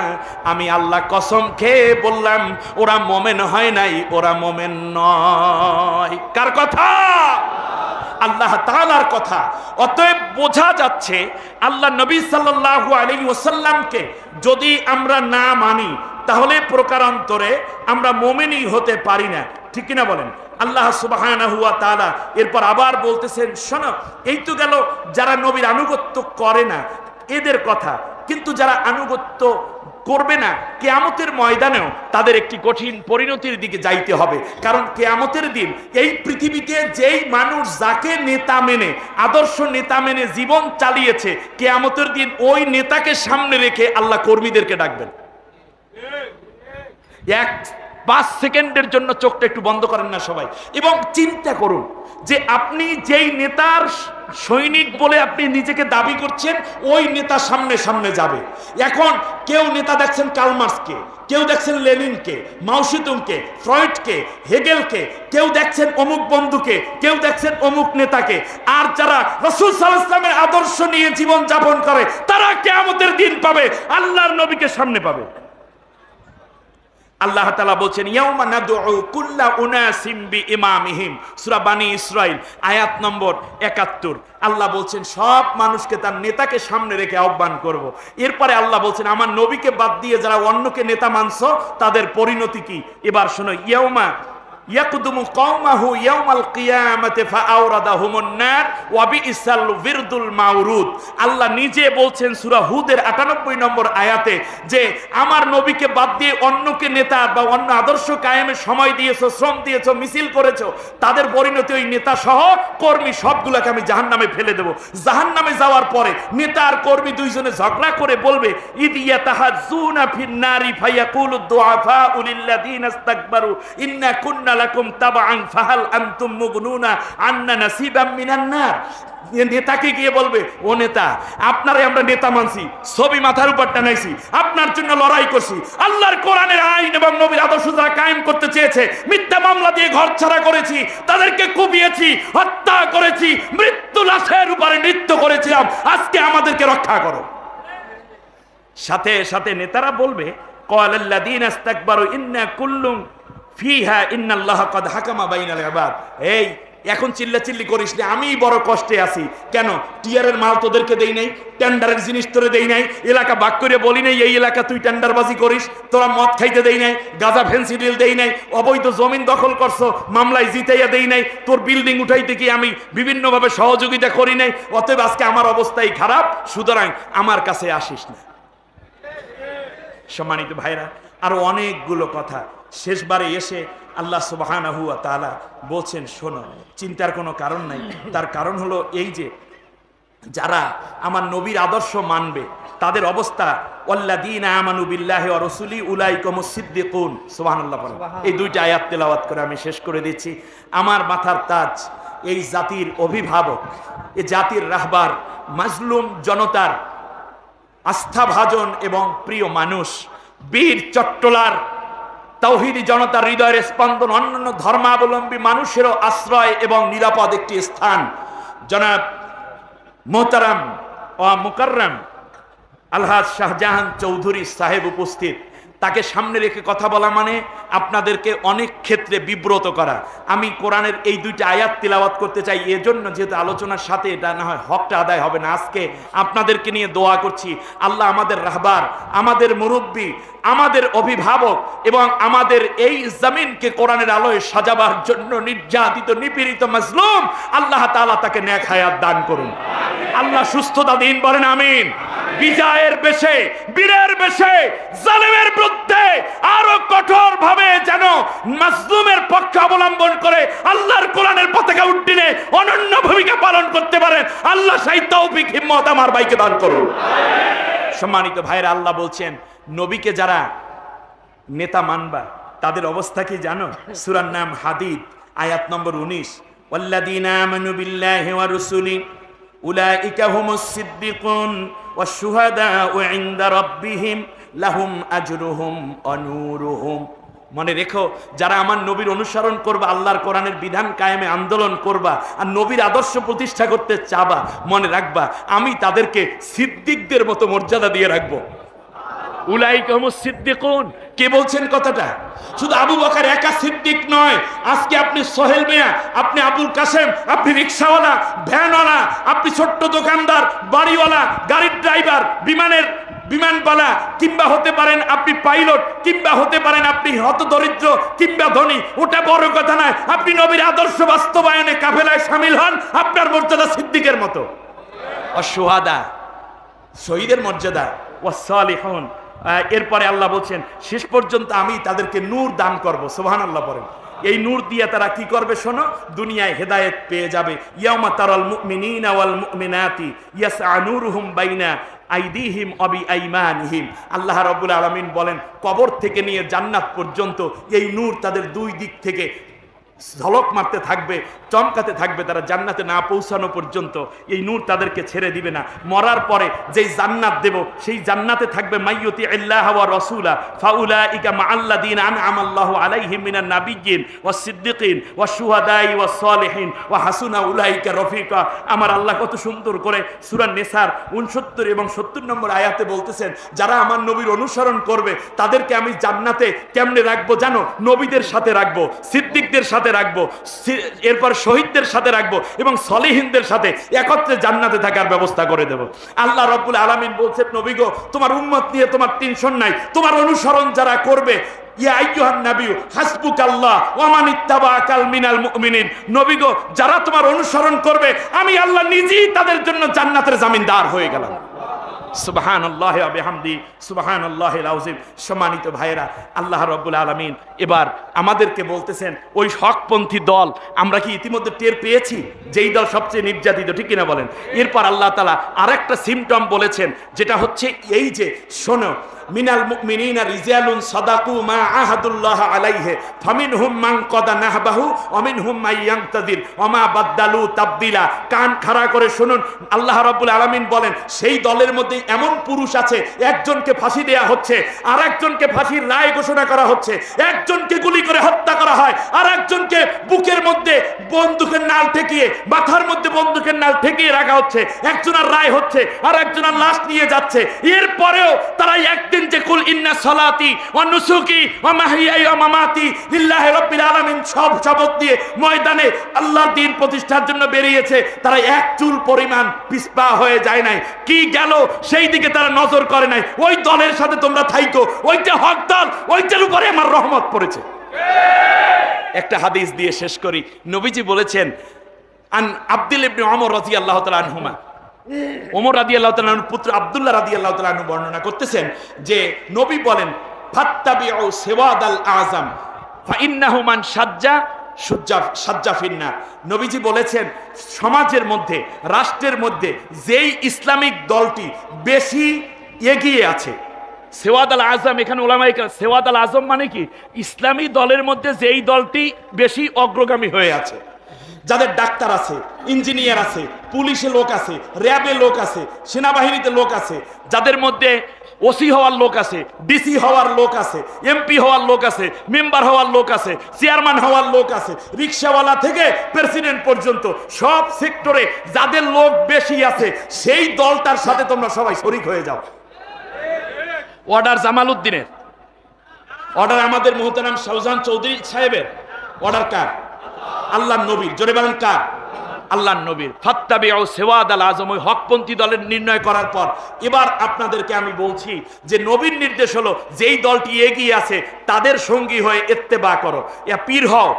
আমি আল্লাহ কসম খেয়ে বললাম ওরা মোমেন হয় নাই, ওরা মোমেন নয়। কার কথা? আল্লাহ তাআলার কথা। অতএব বোঝা যাচ্ছে আল্লাহ নবী সাল্লাল্লাহু আলাইহি ওয়াসাল্লামকে যদি আমরা না মানি তাহলে প্রকারান্তরে আমরা মুমিনই হতে পারি না, ঠিক কিনা বলেন? আল্লাহ সুবহানাহু ওয়া তাআলা এরপর আবার বলতেছেন, শোনো এই তো গেল যারা নবীর আনুগত্য করে না এদের কথা, কিন্তু যারা আনুগত্য করবে না কিয়ামতের ময়দানেও তাদের একটি কঠিন পরিণতির দিকে যাইতে হবে। কারণ কিয়ামতের দিন এই পৃথিবীতে যেই মানুষ যাকে নেতা মেনে আদর্শ নেতা মেনে জীবন চালিয়েছে, কিয়ামতের দিন ওই নেতাকে সামনে রেখে আল্লাহ কর্মীদেরকে ডাকবেন। 5 সেকেন্ডের জন্য চোখটা একটু বন্ধ করেন না সবাই, এবং চিন্তা করুন যে আপনি যেই নেতার সৈনিক বলে আপনি নিজেকে দাবি করছেন, ওই নেতা সামনে সামনে যাবে। এখন কেউ নেতা দেখছেন কার্ল মার্কসকে, কেউ দেখছেন লেনিনকে, মাও সেতুংকে, ফ্রয়েডকে, হেগেলকে, কেউ দেখছেন অমুক বন্ধুকে, কেউ দেখছেন অমুক নেতাকে। আর যারা রাসূল সাল্লাল্লাহু আলাইহি ওয়াসাল্লামের আদর্শ নিয়ে জীবন যাপন করে তারা কিয়ামতের দিন পাবে আল্লাহর নবীকে সামনে পাবে। আল্লাহ তাআলা বলছেন ইয়াউমা নাদউ কুল্লা উনাসিম বিইমামিহিম, সূরা বানী ইসরাইল আয়াত নম্বর 71। আল্লাহ বলছেন সব মানুষকে তার নেতাকে সামনে রেখে আহ্বান করব। এরপরে আল্লাহ বলছেন আমার নবীকে বাদ দিয়ে যারা অন্যকে নেতা মানছো তাদের পরিণতি কি। এবার শোনো, ইয়াউমা ইয়াকদুমু কওমাহু ইয়াউমাল কিয়ামাতি ফাআওরাদাহুমুন নার ওয়া বিইসাল বিরদুল মাওরুদ। আল্লাহ নিজে বলছেন সূরা হুদের 98 নম্বর আয়াতে যে আমার নবীকে বাদ দিয়ে অন্যকে নেতা বা অন্য আদর্শ কায়েমের সময় দিয়েছো, শ্রম দিয়েছো, মিছিল করেছো, তাদের পরিণতি ওই নেতা সহ কর্মী সবগুলোকে আমি জাহান্নামে ফেলে দেব। জাহান্নামে যাওয়ার পরে নেতা আর কর্মী দুইজনে ঝগড়া করে বলবে ইদিয়া তাহাজ্জুনা ফিন নারি ফায়াকুলু দুআফাউ লিল্লাযিনা ইসতাকবারু ইন্না কুন্না লাকুম তাবআন ফাহাল আনতুম মুগনুনা আন্না নাসিবাম মিনান নার। নেতাকে গিয়ে বলবে ও নেতা, আপনারাই আমরা নেতা মানছি, ছবি মাথার উপর টানাইছি, আপনার জন্য লড়াই করছি, আল্লাহর কোরআনের আইন এবং নবীর আদর্শ যারা কায়েম করতে চেয়েছে মিথ্যা মামলা দিয়ে ঘর ছাড়া করেছি, তাদেরকে কুপিয়েছি, হত্যা করেছি, মৃত্যু লাশের উপরে নৃত্য করেছিলাম, আজকে আমাদেরকে রক্ষা করো। সাথে সাথে নেতারা বলবে ক্বালাল্লাযীনা ইসতাকবারু ইন্না কুল্লুম ফিহা ইন্নাল্লাহা ক্বাদ হাকামা বাইনাল ইবাদ। এই এখন চিল্লাচিল্লি করিস না, আমি বড় কষ্টে আছি। কেন? টিয়ারের মাল তোদেরকে দেই নাই, টেন্ডারের জিনিস তোরে দেই নাই, এলাকা ভাগ করে বলি নাই এই এলাকা তুই টেন্ডারবাজি করিস, তোরা মদ খাইতে দেই নাই, গাঁজা ফেন্সিডিল দেই নাই, অবৈধ জমিন দখল করছো, মামলায় জিতাইয়া দেই নাই, তোর বিল্ডিং উঠাইতে কি আমি বিভিন্নভাবে সহযোগিতা করি নাই, অতএব আজকে আমার অবস্থাই খারাপ, সুতরাং আমার কাছে আসিস না। সম্মানিত ভাইরা, আরো অনেকগুলো কথা। শেষবারে এসে আল্লাহ সুবহানাহু ওয়া তাআলা বলছেন শোনো, চিন্তার কোনো কারণ নাই। তার কারণ হলো এই যে যারা আমার নবীর আদর্শ মানবে তাদের অবস্থা ওয়াল্লাযীনা আমানু বিল্লাহি ওয়া রাসূলি উলাইকুমুস সিদ্দিকুন। সুবহানাল্লাহ। এই দুইটা আয়াত তেলাওয়াত করে আমি শেষ করে দিচ্ছি। আমার মাথার তাজ, এই জাতির অভিভাবক, এই জাতির রাহবার, মাজলুম জনতার আস্থাভাজন এবং প্রিয় মানুষ, বীর চট্টলার তাওহীদি জনতার হৃদয়ের স্পন্দন, অন্যান্য ধর্মাবলম্বী মানুষেরও আশ্রয় এবং নিরাপদ একটি স্থান, জনাব মোহতারাম ও মুকাররম আলহাজ শাহজাহান চৌধুরী সাহেব উপস্থিত। তাকে সামনে রেখে কথা বলা মানে আপনাদেরকে অনেক ক্ষেত্রে বিব্রত করা। আমি কোরআনের এই দুইটা আয়াত তিলাওয়াত করতে চাই এজন্য, যেহেতু আলোচনার সাথে এটা না হয় হকটা আদায় হবে না। আজকে আপনাদেরকে নিয়ে দোয়া করছি, আল্লাহ আমাদের রাহবার, আমাদের মুরব্বী, আমাদের অভিভাবক এবং আমাদের এই জমিনকে কোরআনের আলোয় সাজাবার জন্য নির্যাতিত, নিপীড়িত মাজলুম, আল্লাহ তাআলা তাকে নেক হায়াত দান করুন, আল্লাহ সুস্থতা দিন, বলেন আমিন। বিজয়ের বেশে, বীরের বেশে জালেমের বিরুদ্ধে আরো কঠোর ভাবে যেন মাজলুমের পক্ষ অবলম্বন করে আল্লাহর কোরআনের পতাকা উড্ডীনে অনন্য ভূমিকা পালন করতে পারেন আল্লাহ সেই তৌফিক হিম্মত আমার ভাইকে দান করুন। সম্মানিত ভাইরা, আল্লাহ বলছেন নবীকে যারা নেতা মানবা তাদের অবস্থা কি জানো? সূরার নাম হাদিদ, আয়াত নম্বর 19, ওয়াল্লাযীনা আমানু বিল্লাহি ওয়া রাসূলি উলাইকা হুমুস সিদ্দিকুন ওয়াশ শুহাদাউ ইনদা রাব্বিহিম লাহুম আজরুহুম ওয়া নূরুহুম। মনে রেখো, যারা আমার নবীর অনুসরণ করবা, আল্লাহর কোরআনের বিধান কায়েমে আন্দোলন করবা আর নবীর আদর্শ প্রতিষ্ঠা করতে চাবা, মনে রাখবা আমি তাদেরকে সিদ্দিকদের মতো মর্যাদা দিয়ে রাখবো। উলাইকা হুমুস সিদ্দিকুন। কে বলছেন কথাটা? শুধু আবু বকর একা সিদ্দিক নয়। আজকে আপনি সোহেল মিয়া, আপনি আবুল কাসেম, আপনি রিকশাওয়ালা, ভ্যানওয়ালা, আপনি ছোট্ট দোকানদার, বাড়িওয়ালা, গাড়ির ড্রাইভার, বিমানওয়ালা, কিংবা হতে পারেন আপনি পাইলট, কিংবা হতে পারেন আপনি হতদরিদ্র কিংবা ধনী, ওটা বড় কথা নয়। আপনি নবীর আদর্শ বাস্তবায়নে কাফেলায় শামিল হন, আপনার মর্যাদা সিদ্দিকের মতো। অশুহাদা, শহীদের মর্যাদা, ওয়াসসালিহুন। এরপরে আল্লাহ বলছেন শেষ পর্যন্ত আমি তাদেরকে নূর দান করব। সুবহানাল্লাহ পড়েন। এই নূর দিয়ে তারা কি করবে শোনো, দুনিয়ায় হেদায়েত পেয়ে যাবে। ইয়াউমা তারাল মুমিনিনা ওয়াল মুমিনাতি ইয়াসআ নূরুহুম বাইনা আইদিহিম ওয়া বিআইমানিহিম। আল্লাহ রাব্বুল আলামিন বলেন কবর থেকে নিয়ে জান্নাত পর্যন্ত এই নূর তাদের দুই দিক থেকে ঝলক মারতে থাকবে, চমকাতে থাকবে। তারা জান্নাতে না পৌঁছানো পর্যন্ত এই নূর তাদেরকে ছেড়ে দিবে না। মরার পরে যেই জান্নাত দেব সেই জান্নাতে থাকবে মাইয়ুতি আল্লাহ ওয়া রাসূলা ফাউলাইকা মাআল্লাযিনা আনআমা আল্লাহু আলাইহিম মিনান নাবিয়্যিন ওয়াস সিদ্দিকিন ওয়াশ শুহাদাই ওয়াস সালিহিন ওয়া হাসুনা উলাইকা রফিকা। আমার আল্লাহ কত সুন্দর করে সূরা নিসার 69 এবং 70 নম্বর আয়াতে বলতেছেন যারা আমার নবীর অনুসরণ করবে তাদেরকে আমি জান্নাতে কেমনে রাখবো জানো? নবীদের সাথে রাখবো, সিদ্দিকদের সাথে রাখবো, এরপর শহীদদের সাথে রাখবো এবং সলিহিনদের সাথে একত্রে জান্নাতে থাকার ব্যবস্থা করে দেব। আল্লাহ রাব্বুল আলামিন বলছেন নবী গো, তোমার উম্মত নিয়ে তোমার টেনশন নাই, তোমার অনুসরণ যারা করবে ইয়া আইয়ুহান নাবিয়্যু হাসবুকাল্লাহ ওয়া মান ইত্তাবাআকাল মিনাল মুমিনিন, নবী গো যারা তোমার অনুসরণ করবে আমি আল্লাহ নিজেই তাদের জন্য জান্নাতের জামিনদার হয়ে গেলাম। সুবহানাল্লাহ ওয়া বিহামদি সুবহানাল্লাহিল আযীম। সম্মানিত ভাইয়েরা, আল্লাহ রাব্বুল আলামিন এবার আমাদেরকে বলতেছেন ওই হকপন্থী দল আমরা কি ইতিমধ্যে টের পেয়েছি যেই দল সবচেয়ে নির্যাতিত, ঠিক কিনা বলেন? এরপর আল্লাহ তাআলা আরেকটা সিম্পটম বলেছেন, যেটা হচ্ছে এই যে শোনো, মিনাল মুমিনিনা রিজালুন সাদাকু মা আহাদুল্লাহ আলাইহি ফামিনহুম মান কাদা নাহবাহু ওয়া মিনহুম মান ইয়ানতাযির ওয়া মা বাদদালু তাবদিলা। কান খাড়া করে শুনুন, আল্লাহ রাব্বুল আলামিন বলেন সেই দলের মধ্যে এমন পুরুষ আছে একজনকে ফাঁসি দেয়া হচ্ছে, আর একজনকে ফাঁসির রায় ঘোষণা করা হচ্ছে, একজনকে গুলি করে হত্যা করা হয়, আর একজনকে বুকের মধ্যে বন্দুকের নাল ঠেকিয়ে, মাথার মধ্যে বন্দুকের নাল ঠেকিয়ে রাখা হচ্ছে, একজনের রায় হচ্ছে আর একজনের লাশ নিয়ে যাচ্ছে। এরপরেও তারা একদিন যে কুল ইন্না সালাতি ওয়া নুসুকি ওয়া মাহইয়ায়া ওয়া মামাতি লিল্লাহি রাব্বিল আলামিন সব শপথ দিয়ে ময়দানে আল্লাহর দ্বীন প্রতিষ্ঠার জন্য বেরিয়েছে, তারা এক চুল পরিমাণ পিছপা হয়ে যায় নাই। কি গেল সেই দিকে তারা নজর করে নাই। ওই দলের সাথে তোমরা থাইকো, ওইটা হক দল, ওইটার উপরে আমার রহমত পড়েছে। একটা হাদিস দিয়ে শেষ করি। নবীজি বলেছেন, আন আব্দুল ইবনে ওমর রাদিয়াল্লাহু তাআলা আনহুমা, ওমর রাদিয়াল্লাহু তাআলা আনহুর পুত্র আব্দুল্লাহ রাদিয়াল্লাহু তাআলা আনহু বর্ণনা করতেছেন যে নবী বলেন, ফাত্তাবিউ সিওয়াদাল আযম ফাইন্নাহু মান সাজ্জা ফিন্নার। নবীজি বলেছেন সমাজের মধ্যে, রাষ্ট্রের মধ্যে যেই ইসলামিক দলটি বেশি এগিয়ে আছে, সেওয়াদ আল আজম, এখানে ওলামায়ে কেরাম, সেওয়াদ আল আজম মানে কি? ইসলামী দলের মধ্যে যেই দলটি বেশি অগ্রগামী হয়ে আছে, যাদের ডাক্তার আছে, ইঞ্জিনিয়ার আছে, পুলিশে লোক আছে, র্যাবে লোক আছে, সেনাবাহিনীতে লোক আছে, যাদের মধ্যে ওসি হওয়ার লোক আছে, ডিসি হওয়ার লোক আছে, এমপি হওয়ার লোক আছে, মেম্বার হওয়ার লোক আছে, চেয়ারম্যান হওয়ার লোক আছে, রিক্সাওয়ালা থেকে প্রেসিডেন্ট পর্যন্ত সব সেক্টরে যাদের লোক বেশি আছে সেই দলটার সাথে তোমরা সবাই শরীক হয়ে যাও। অর্ডার জামাল উদ্দিনের, অর্ডার আমাদের মুহতারাম শাহজাহান চৌধুরী সাহেবের, অর্ডার কার? আল্লাহর নবীর। জোরে বলেন কার? আল্লাহর নবীর। ফাত্তাবিউ সিওয়াদ আল আযম, ওই হকপন্থী দলের নির্ণয় করার পর এবার আপনাদেরকে আমি বলছি যে নবীর নির্দেশ হলো যেই দলটি এগিয়ে আছে তাদের সঙ্গী হয়ে ইত্তেবা করো। ইয়া পীর হও,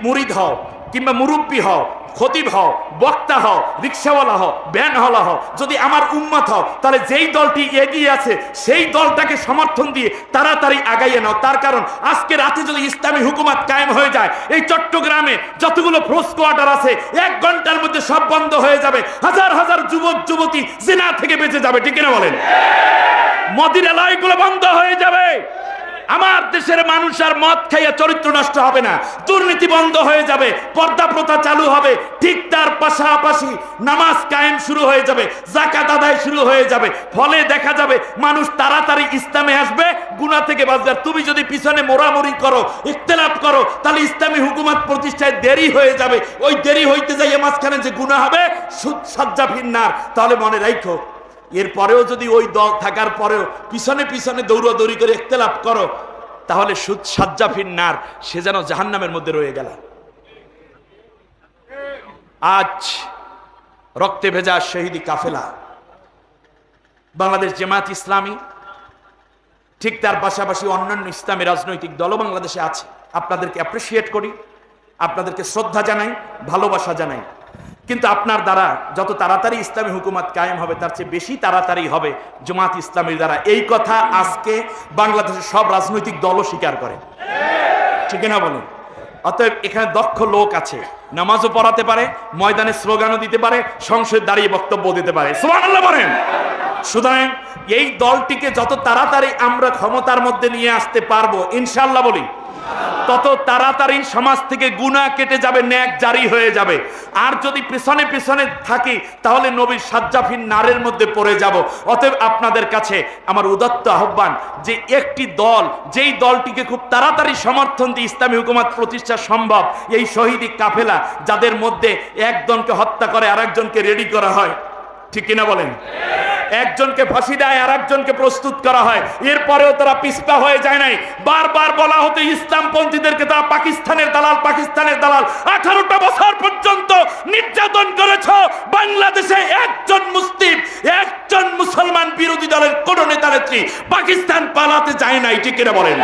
মুরিদ হও, কিংবা মুরব্বী হও, খতিব হও, বক্তা হও, রিক্সাওয়ালা হও, ভ্যানওয়ালা হও, যদি আমার উম্মত হও তাহলে যেই দলটি এগিয়ে আছে সেই দলটাকে সমর্থন দিয়ে তাড়াতাড়ি আগাইয়ে নাও। তার কারণ আজকে রাতে যদি ইসলামী হুকুমত কায়েম হয়ে যায়, এই চট্টগ্রামে যতগুলো ফোর্স কোয়ার্টার আছে 1 ঘন্টার মধ্যে সব বন্ধ হয়ে যাবে, হাজার হাজার যুবক যুবতী জিনা থেকে বেঁচে যাবে, ঠিক কিনা বলেন? মদির এলাকাগুলো বন্ধ হয়ে যাবে, আমার দেশের মানুষ আর মদ খাইয়া চরিত্র নষ্ট হবে না, দুর্নীতি বন্ধ হয়ে যাবে, পর্দা প্রথা চালু হবে, ঠিক তার পাশাপাশি নামাজ কায়েম শুরু হয়ে যাবে, যাকাত আদায় শুরু হয়ে যাবে। ফলে দেখা যাবে মানুষ তাড়াতাড়ি ইসলামে আসবে, গুনাহ থেকে বাঁচবে। তুমি যদি পিছনে মোরামুরি করো, ইখতিলাফ করো, তাহলে ইসলামী হুকুমত প্রতিষ্ঠায় দেরি হয়ে যাবে। ওই দেরি হইতে যাইয়ে মাঝখানে যে গুনাহ হবে, সাজ্জা ফিন্নার। তাহলে মনে রাখো, এরপরেও যদি ওই দল থাকার পরেও পিছনে পিছনে দৌড়াদৌড়ি করে ইখতিলাফ করো, তাহলে সাজ্জা ফিন্নার, সে যেন জাহান্নামের মধ্যে রয়ে গেল। আজ রক্তে ভেজা শহীদি কাফেলা, বাংলাদেশ জামাত ইসলামী, ঠিক তার পাশাপাশি অন্যান্য ইসলামী রাজনৈতিক দলও বাংলাদেশে আছে। আপনাদেরকে অ্যাপ্রিসিয়েট করি, আপনাদেরকে শ্রদ্ধা জানাই, ভালোবাসা জানাই। কিন্তু আপনার দ্বারা যত তাড়াতাড়ি ইসলামী হুকুমত কায়েম হবে তার চেয়ে বেশি তাড়াতাড়ি হবে জামাত ইসলামীর দ্বারা। এই কথা আজকে বাংলাদেশের সব রাজনৈতিক দলও স্বীকার করে, ঠিক না বলুন? অতএব এখানে দক্ষ লোক আছে, নামাজও পড়াতে পারে, ময়দানে স্লোগানও দিতে পারে, সংসদে দাঁড়িয়ে বক্তব্য দিতে পারে। সুবহানাল্লাহ বলেন। সুতরাং এই দলটিকে যত তাড়াতাড়ি আমরা ক্ষমতার মধ্যে নিয়ে আসতে পারবো ইনশাআল্লাহ বলি, তত তাড়াতাড়ি সমাজ থেকে গুনাহ কেটে যাবে, ন্যাক জারি হয়ে যাবে। আর যদি পেছনে পেছনে থাকি তাহলে নবীর সাজ্জাফিন নারের মধ্যে পড়ে যাব। অতএব আপনাদের কাছে আমার উদাত্ত আহ্বান যে একটি দল, যেই দলটিকে খুব তাড়াতাড়ি সমর্থন দিয়ে ইসলামী হুকুমত প্রতিষ্ঠা সম্ভব, এই শহীদি কাফেলা, যাদের মধ্যে একজনকে হত্যা করে আরেকজনকে রেডি করা হয়, ঠিক কিনা বলেন? একজনকে ফাঁসি দেয় আর একজনকে প্রস্তুত করা হয়, এরপরেও তারা পিছপা হয়ে যায় নাই। বারবার বলা হতো ইসলামপন্থীদেরকে তারা পাকিস্তানের দালাল, পাকিস্তানের দালাল। 18টা বছর পর্যন্ত নির্যাতন করেছ, বাংলাদেশে একজন মুসলিম, একজন মুসলমান বিরোধী দলের কোন নেতা নেত্রী পাকিস্তান পালাতে চায় নাই, ঠিক কিনা বলেন?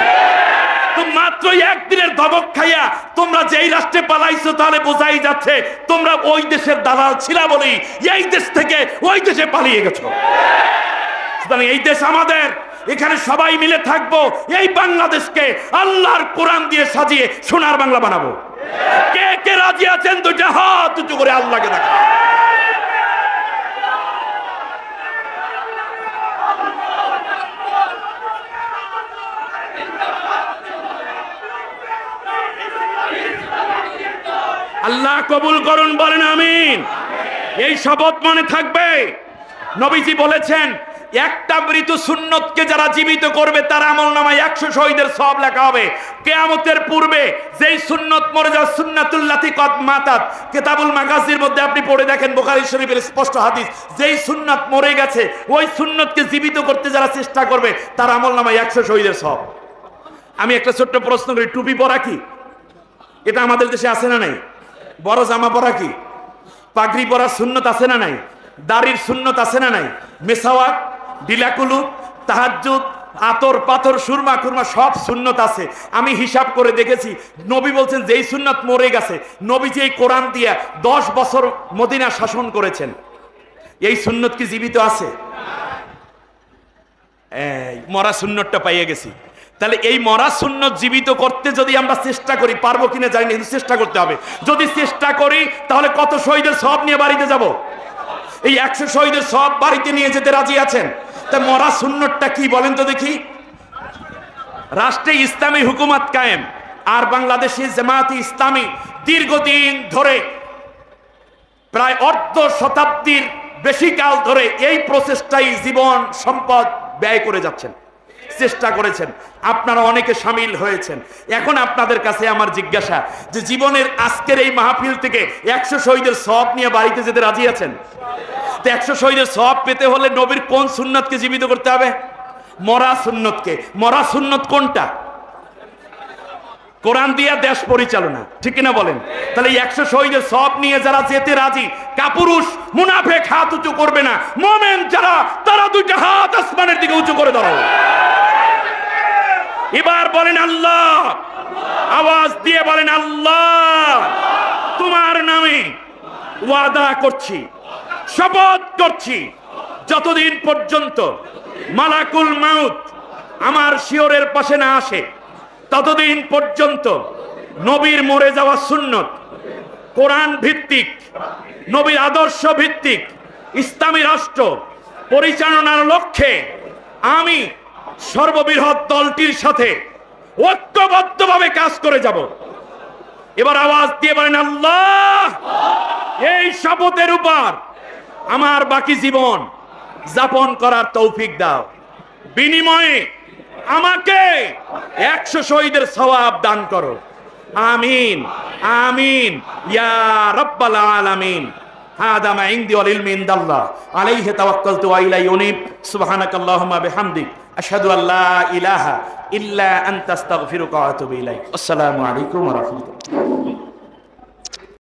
তো মাত্র একদিনের ধমক খাইয়া তোমরা যেই রাষ্ট্রে পালাইছো, তাহলে বোঝাই যাচ্ছে তোমরা ওই দেশের দালাল ছিলা বলেই এই দেশ থেকে ওই দেশে পালিয়ে গেছো। সুতরাং এই দেশ আমাদের, এখানে সবাই মিলে থাকবো, এই বাংলাদেশকে আল্লাহর কোরআন দিয়ে সাজিয়ে সোনার বাংলা বানাবো। কে কে রাজি আছেন দুইটা হাত উঁচু করে আল্লাহকে দেখা। আল্লাহ কবুল করুন, বলেন আমিন। এই শপথ মনে থাকবে। নবীজি বলেছেন, একটা মৃত সুন্নতকে যারা জীবিত করবে তার আমলনামায় 100 শহীদের সওয়াব লেখা হবে। কিয়ামতের পূর্বে যেই সুন্নত মরে যাওয়া, সুন্নাতুল্লাতি কদ মাতাত, কিতাবুল মাগাজির মধ্যে আপনি পড়ে দেখেন, বুখারী শরীফের স্পষ্ট হাদিস, যেই সুন্নাত মরে গেছে ওই সুন্নতকে জীবিত করতে যারা চেষ্টা করবে তার আমলনামায় 100 শহীদের সওয়াব। আমি একটা ছোট্ট প্রশ্ন করি, টুপি পরা কি এটা আমাদের দেশে আছে না নাই? বড় জামা পরা কি? পাগড়ি পরার সুন্নত আছে না নাই? দাড়ির সুন্নত আছে না নাই? মেসাওয়াক, ডিলাকুলু, তাহাজ্জুদ, আতর পাথর, সুরমা কুরমা সব সুন্নত আছে। আমি হিসাব করে দেখেছি, নবী বলছেন যেই সুন্নত মরে গেছে, নবী যে কোরআন দিয়া 10 বছর মদিনা শাসন করেছেন, এই সুন্নত কি জীবিত আছে? এই মরা সুন্নতটা পাইয়ে গেছি। তাহলে এই মরা সুন্নত জীবিত করতে যদি আমরা চেষ্টা করি, পারবো কিনা জানি না, কিন্তু চেষ্টা করতে হবে। যদি চেষ্টা করি তাহলে কত শহীদের সওয়াব নিয়ে বাড়িতে যাব? এই 100 শহীদের সওয়াব বাড়িতে নিয়ে যেতে রাজি আছেন? তা মরা সুন্নতটা কি বলেন তো দেখি? রাষ্ট্রে ইসলামী হুকুমত কায়েম, আর বাংলাদেশে জামায়াতে ইসলামী দীর্ঘদিন ধরে, প্রায় অর্ধ শতাব্দীর বেশি কাল ধরে এই প্রচেষ্টায় জীবন সম্পদ ব্যয় করে যাচ্ছেন, চেষ্টা করেছেন। আপনারা অনেকে সামিল হয়েছেন। এখন আপনাদের কাছে আমার জিজ্ঞাসা, যে জীবনের আজকের এই মাহফিল থেকে 100 শহীদের সওয়াব নিয়ে বাড়িতে যেতে রাজি আছেন? তো 100 শহীদের সওয়াব পেতে হলে নবীর কোন সুন্নতকে জীবিত করতে হবে? মরা সুন্নতকে। মরা সুন্নত কোনটা? কোরআন দিয়া দেশ পরিচালনা, ঠিক কিনা বলেন? তাহলে 100 শহীদের সওয়াব নিয়ে যারা যেতে রাজি, কাপুরুষ মুনাফিক হাত উঁচু করবে না, মুমিন যারা তারা দুইটা হাত আসমানের দিকে উঁচু করে দাঁড়াও। এবার বলেন আল্লাহ, আওয়াজ দিয়ে বলেন আল্লাহ, তোমার নামে ওয়াদা করছি, শপথ করছি, যতদিন পর্যন্ত মালাকুল মাউত আমার শিয়রের পাশে না আসে ততদিন পর্যন্ত নবীর মরে যাওয়া সুন্নত, কোরআন ভিত্তিক, নবীর আদর্শ ভিত্তিক ইসলামী রাষ্ট্র পরিচালনার লক্ষ্যে আমি সর্ববৃহৎ দলটির সাথে ঐক্যবদ্ধভাবে কাজ করে যাব। এবার আওয়াজ দিয়ে বলেন আল্লাহ, এই শপথের উপর আমার বাকি জীবন যাপন করার তৌফিক দাও। বিনিময়ে আমাকে 100 শহীদের সওয়াব দান করো। আমিন আমিন ইয়া রাব্বাল আলামিন। হাদা মা ইনদি ওয়াল ইলমি ইনদাল্লাহ আলাইহি তাওয়াক্কালতু ওয়া ইলাইহি উনীব। সুবহানাকাল্লাহুম্মা বিহামদিক আশহাদু আল্লা ইলাহা ইল্লা আনতা আস্তাগফিরুকা ওয়া আতুবু ইলাইক। আসসালামু আলাইকুম ওয়া রাহমাতুল্লাহ।